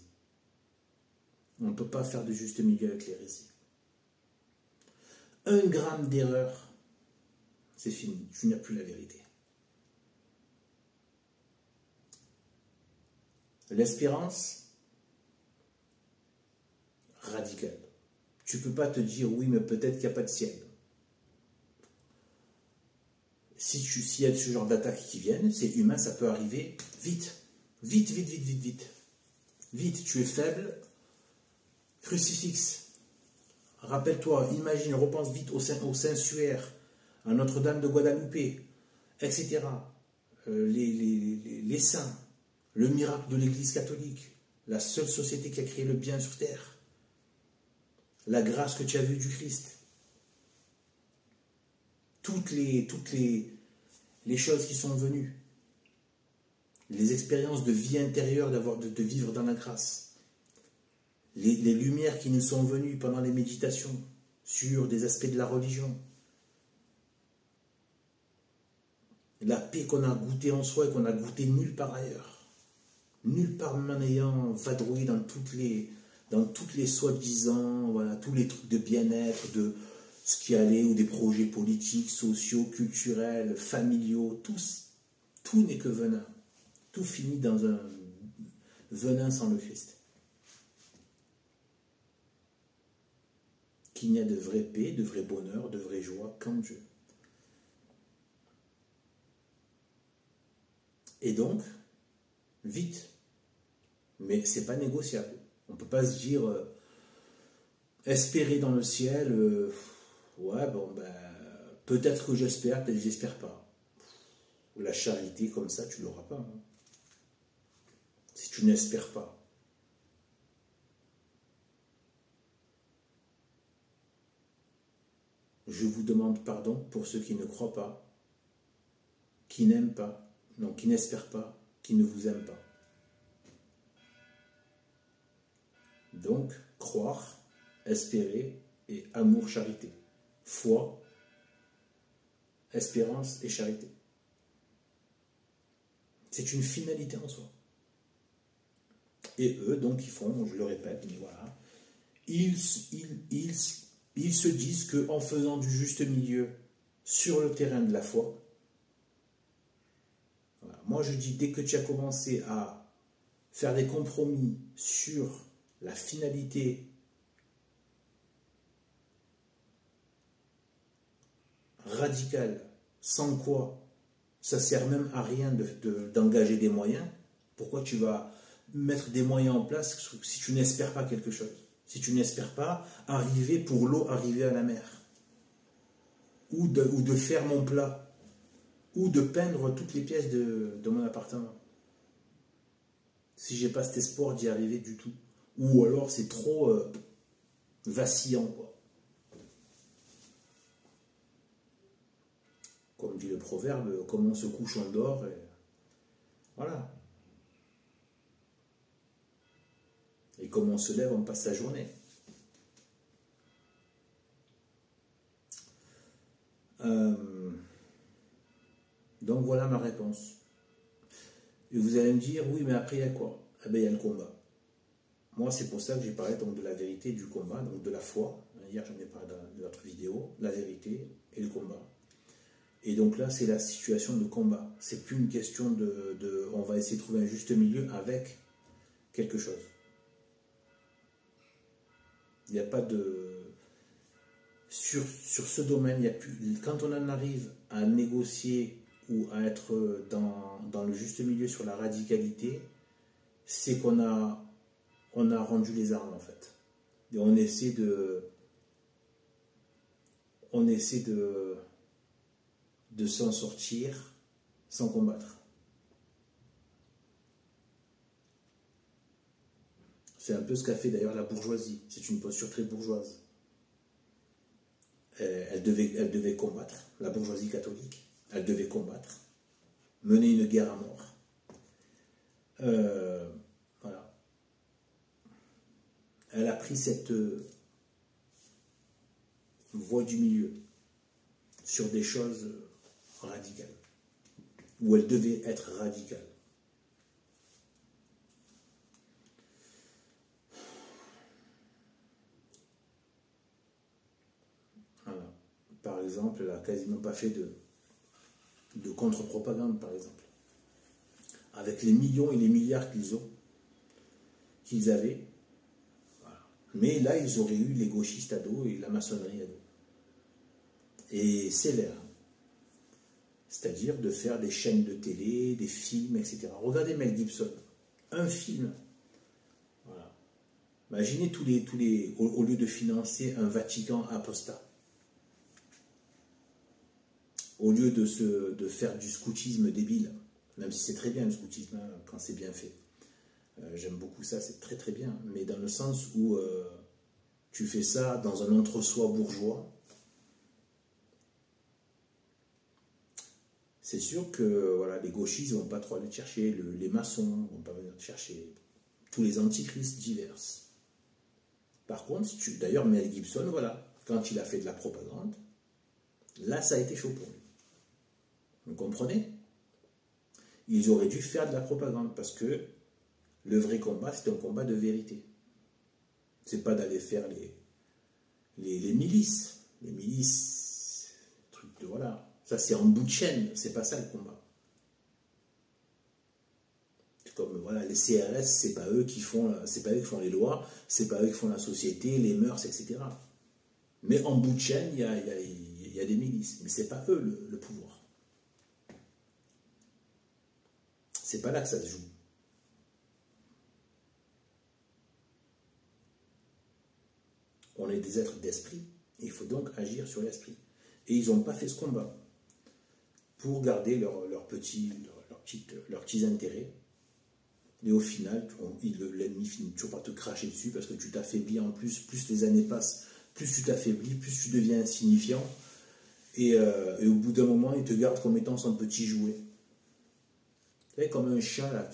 On ne peut pas faire de juste milieu avec l'hérésie. 1 gramme d'erreur, c'est fini, tu n'as plus la vérité. L'espérance radicale. Tu ne peux pas te dire oui, mais peut-être qu'il n'y a pas de ciel. S'il y a ce genre d'attaques qui viennent, c'est humain, ça peut arriver vite. Vite, vite, vite, vite, vite. Vite, tu es faible, crucifix. Rappelle-toi, imagine, repense vite au Saint-Suaire, à Notre-Dame de Guadalupe, etc. Les saints, le miracle de l'Église catholique, la seule société qui a créé le bien sur terre, la grâce que tu as vue du Christ, toutes les choses qui sont venues, les expériences de vie intérieure de vivre dans la grâce, les lumières qui nous sont venues pendant les méditations sur des aspects de la religion, la paix qu'on a goûtée en soi et qu'on a goûtée nulle part ailleurs, nulle part en ayant vadrouillé dans toutes les soi-disant, voilà, tous les trucs de bien-être, de ce qui allait, ou des projets politiques, sociaux, culturels, familiaux, tout n'est que venin. Tout finit dans un venin sans le Christ. Qu'il n'y a de vraie paix, de vrai bonheur, de vraie joie qu'en Dieu. Et donc, vite. Mais c'est pas négociable. On ne peut pas se dire espérer dans le ciel, ouais, bon, ben, peut-être que j'espère, peut-être que j'espère pas. La charité, comme ça, tu l'auras pas. Hein. Si tu n'espères pas. Je vous demande pardon pour ceux qui ne croient pas, qui n'aiment pas, non, qui n'espèrent pas, qui ne vous aiment pas. Donc, croire, espérer et amour, charité. Foi, espérance et charité. C'est une finalité en soi. Et eux, donc, ils font, je le répète, mais voilà, ils ils se disent qu'en faisant du juste milieu sur le terrain de la foi, voilà. Moi je dis, dès que tu as commencé à faire des compromis sur la finalité radicale, sans quoi ça sert même à rien d'engager des moyens, pourquoi tu vas mettre des moyens en place si tu n'espères pas quelque chose? Si tu n'espères pas arriver pour l'eau, arriver à la mer, ou de faire mon plat, ou de peindre toutes les pièces de mon appartement. Si j'ai pas cet espoir d'y arriver du tout. Ou alors c'est trop vacillant, quoi. Comme dit le proverbe, comme on se couche, on dort. Et voilà. Et comme on se lève, on passe sa journée. Donc voilà ma réponse. Et vous allez me dire, oui, mais après il y a quoi? Eh bien, il y a le combat. Moi, c'est pour ça que j'ai parlé donc, de la vérité du combat, donc de la foi. Hier, j'en ai parlé dans notre vidéo, la vérité et le combat. Et donc là, c'est la situation de combat. C'est plus une question on va essayer de trouver un juste milieu avec quelque chose. Il n'y a pas de... Sur ce domaine, il y a plus... Quand on en arrive à négocier ou à être dans le juste milieu sur la radicalité, c'est qu'on a rendu les armes, en fait. Et on essaie de s'en sortir sans combattre. C'est un peu ce qu'a fait d'ailleurs la bourgeoisie. C'est une posture très bourgeoise. Elle devait combattre, la bourgeoisie catholique. Elle devait combattre, mener une guerre à mort. Voilà. Elle a pris cette voie du milieu sur des choses radicales, où elle devait être radicale. Voilà. Par exemple, elle n'a quasiment pas fait de contre-propagande, par exemple. Avec les millions et les milliards qu'ils avaient. Voilà. Mais là, ils auraient eu les gauchistes à dos et la maçonnerie à dos. Et sévère. C'est-à-dire de faire des chaînes de télé, des films, etc. Regardez Mel Gibson. Un film. Voilà. Imaginez au lieu de financer un Vatican apostat, au lieu de faire du scoutisme débile, même si c'est très bien le scoutisme, hein, quand c'est bien fait. J'aime beaucoup ça, c'est très très bien. Mais dans le sens où tu fais ça dans un entre-soi bourgeois, c'est sûr que voilà, les gauchistes ne vont pas trop aller te chercher, les maçons ne vont pas venir te chercher, tous les antichrists divers. Par contre, d'ailleurs Mel Gibson, voilà, quand il a fait de la propagande, là ça a été chaud pour lui. Vous comprenez? Ils auraient dû faire de la propagande parce que le vrai combat, c'est un combat de vérité. C'est pas d'aller faire les milices. Les milices, truc de voilà. Ça, c'est en bout de chaîne, c'est pas ça le combat. C'est comme voilà, les CRS, c'est pas eux qui font les lois, c'est pas eux qui font la société, les mœurs, etc. Mais en bout de chaîne, il y a des milices, mais c'est pas eux le pouvoir. C'est pas là que ça se joue. On est des êtres d'esprit, et il faut donc agir sur l'esprit. Et ils n'ont pas fait ce combat pour garder leurs petits intérêts. Et au final, l'ennemi finit toujours par te cracher dessus parce que tu t'affaiblis en plus. Plus les années passent, plus tu t'affaiblis, plus tu deviens insignifiant. Et au bout d'un moment, il te garde comme étant son petit jouet. Vous savez, comme un chat là,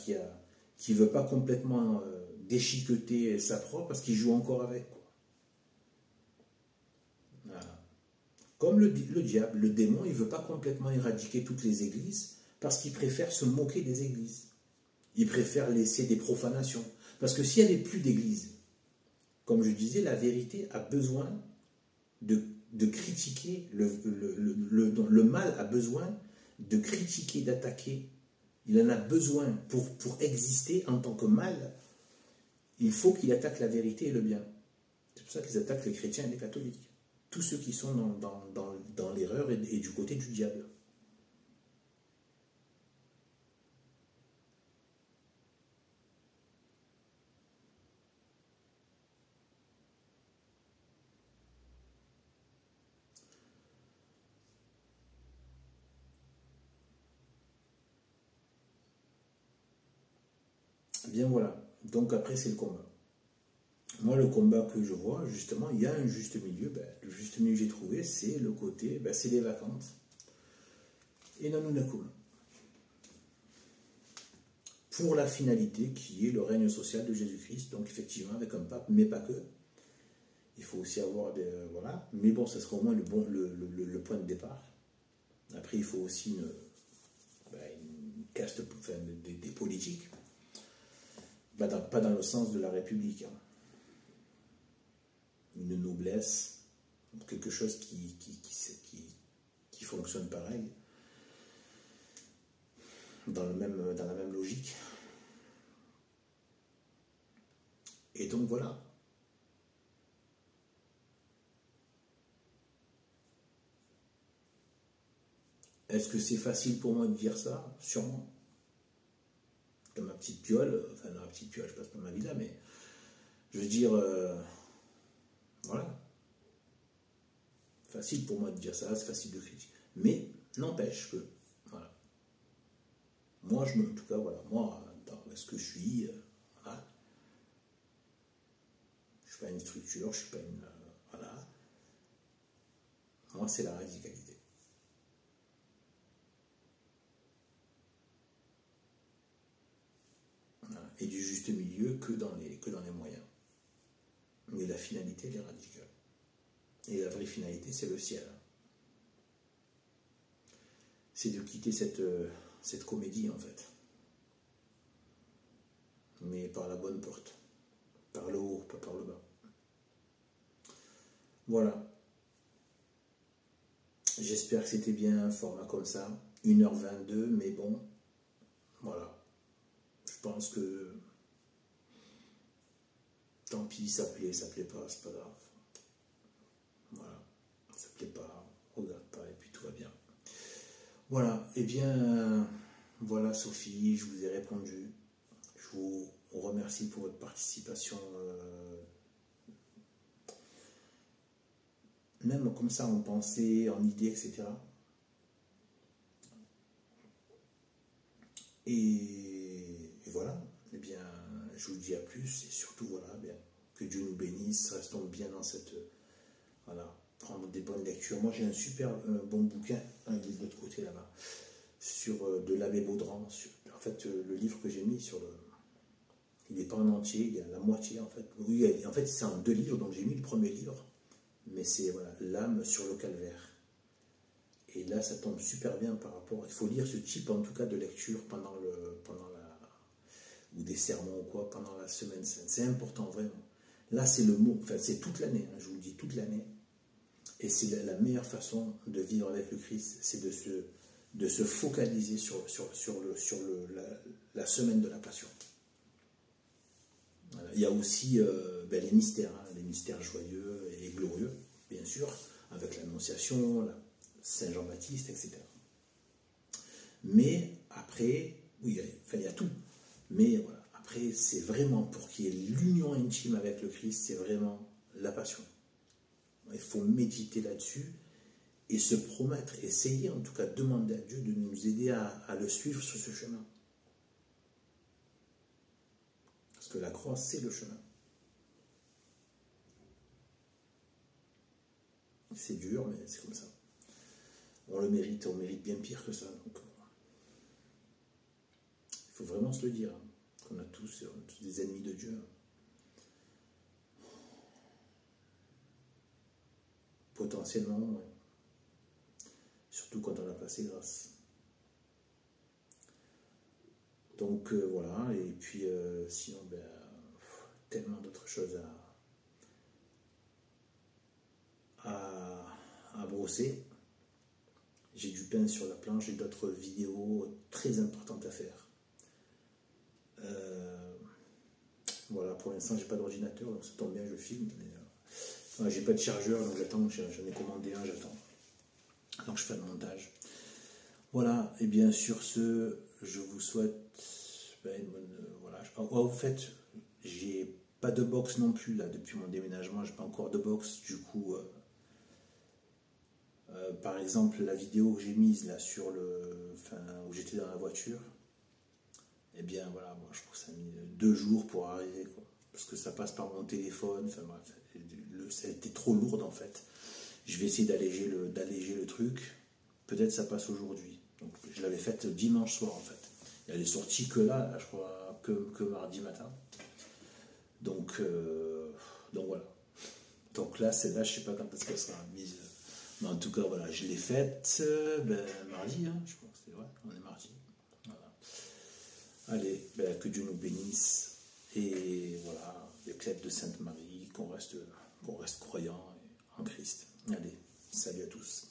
qui ne veut pas complètement déchiqueter sa proie parce qu'il joue encore avec. Quoi. Voilà. Comme le diable, le démon, il ne veut pas complètement éradiquer toutes les églises parce qu'il préfère se moquer des églises. Il préfère laisser des profanations. Parce que s'il n'y avait plus d'églises, comme je disais, la vérité a besoin de critiquer, le mal a besoin de critiquer, d'attaquer. Il en a besoin pour exister en tant que mal. Il faut qu'il attaque la vérité et le bien. C'est pour ça qu'ils attaquent les chrétiens et les catholiques. Tous ceux qui sont dans l'erreur et du côté du diable. Bien voilà. Donc après, c'est le combat. Moi, le combat que je vois, justement, il y a un juste milieu. Ben, le juste milieu que j'ai trouvé, c'est le côté, ben, c'est les vacances. Et non, nous pour la finalité qui est le règne social de Jésus-Christ, donc effectivement avec un pape, mais pas que. Il faut aussi avoir des... voilà. Mais bon, ça sera au moins le point de départ. Après, il faut aussi une caste, enfin, des politiques. Pas dans le sens de la République. Hein. Une noblesse, quelque chose qui fonctionne pareil, dans la même logique. Et donc voilà. Est-ce que c'est facile pour moi de dire ça? Sûrement. Dans ma petite piole, enfin dans ma petite piole, je passe pas ma vie là, mais je veux dire, voilà. Facile pour moi de dire ça, c'est facile de critiquer. Mais n'empêche que, voilà. Moi, en tout cas, voilà, moi, dans ce que je suis, voilà. Je suis pas une structure, je suis pas une, voilà. Moi, c'est la radicalité. Voilà. Et du juste milieu que dans les moyens. Mais la finalité, elle est radicale. Et la vraie finalité, c'est le ciel. C'est de quitter cette comédie, en fait. Mais par la bonne porte. Par le haut, pas par le bas. Voilà. J'espère que c'était bien un format comme ça. 1h22, mais bon, voilà. Je pense que tant pis, ça plaît pas, c'est pas grave. Voilà. Ça plaît pas, regarde pas, et puis tout va bien. Voilà, et bien, voilà Sophie, je vous ai répondu. Je vous remercie pour votre participation, même comme ça en pensée, en idée, etc. Et voilà, eh bien, je vous dis à plus, et surtout, voilà, bien, que Dieu nous bénisse, restons bien dans cette... voilà, prendre des bonnes lectures. Moi, j'ai un super bon bouquin, il est de l'autre côté là-bas, sur de l'abbé Baudran. En fait, le livre que j'ai mis sur le... Il n'est pas en entier, il y a la moitié en fait. Oui, en fait, c'est en 2 livres, donc j'ai mis le premier livre, mais c'est voilà, l'âme sur le calvaire. Et là, ça tombe super bien par rapport... Il faut lire ce type, en tout cas, de lecture pendant la... ou des sermons ou quoi, pendant la semaine sainte. C'est important, vraiment. Là, c'est le mot, enfin, c'est toute l'année, hein, je vous le dis, toute l'année. Et c'est la meilleure façon de vivre avec le Christ, c'est de se focaliser sur la semaine de la Passion. Voilà. Il y a aussi les mystères joyeux et glorieux, bien sûr, avec l'Annonciation, Saint Jean-Baptiste, etc. Mais après, oui, il y a tout. Mais voilà, après, c'est vraiment pour qu'il y ait l'union intime avec le Christ, c'est vraiment la Passion. Il faut méditer là-dessus et se promettre, essayer en tout cas, demander à Dieu de nous aider à le suivre sur ce chemin. Parce que la croix, c'est le chemin. C'est dur, mais c'est comme ça. On mérite bien pire que ça. Donc, il faut vraiment se le dire, hein, qu'on a tous des ennemis de Dieu. Potentiellement, ouais. Surtout quand on a passé grâce. Donc voilà, et puis sinon, tellement d'autres choses à brosser. J'ai du pain sur la planche, j'ai d'autres vidéos très importantes à faire. Voilà, pour l'instant j'ai pas d'ordinateur, donc ça tombe bien, je filme. Mais j'ai pas de chargeur, donc j'attends, j'en ai commandé un, j'attends. Donc je fais le montage. Voilà, et bien sur ce, je vous souhaite une bonne. Voilà. En fait, j'ai pas de box non plus là depuis mon déménagement, j'ai pas encore de box, du coup. Par exemple, la vidéo que j'ai mise là sur où j'étais dans la voiture, eh bien voilà, moi je trouve que ça a mis 2 jours pour arriver, quoi, parce que ça passe par mon téléphone, enfin bref, ça a été trop lourd en fait. Je vais essayer d'alléger le truc, peut-être ça passe aujourd'hui. Donc je l'avais faite dimanche soir en fait. Et elle est sortie que là je crois, que mardi matin. Donc voilà. Donc là, celle-là, je sais pas quand est-ce qu'elle sera mise. Mais en tout cas, voilà, je l'ai faite mardi, hein, je pense. C'est vrai, on est mardi. Voilà. Allez, que Dieu nous bénisse. Et voilà, les clés de Sainte Marie, qu'on reste croyant en Christ. Allez, salut à tous.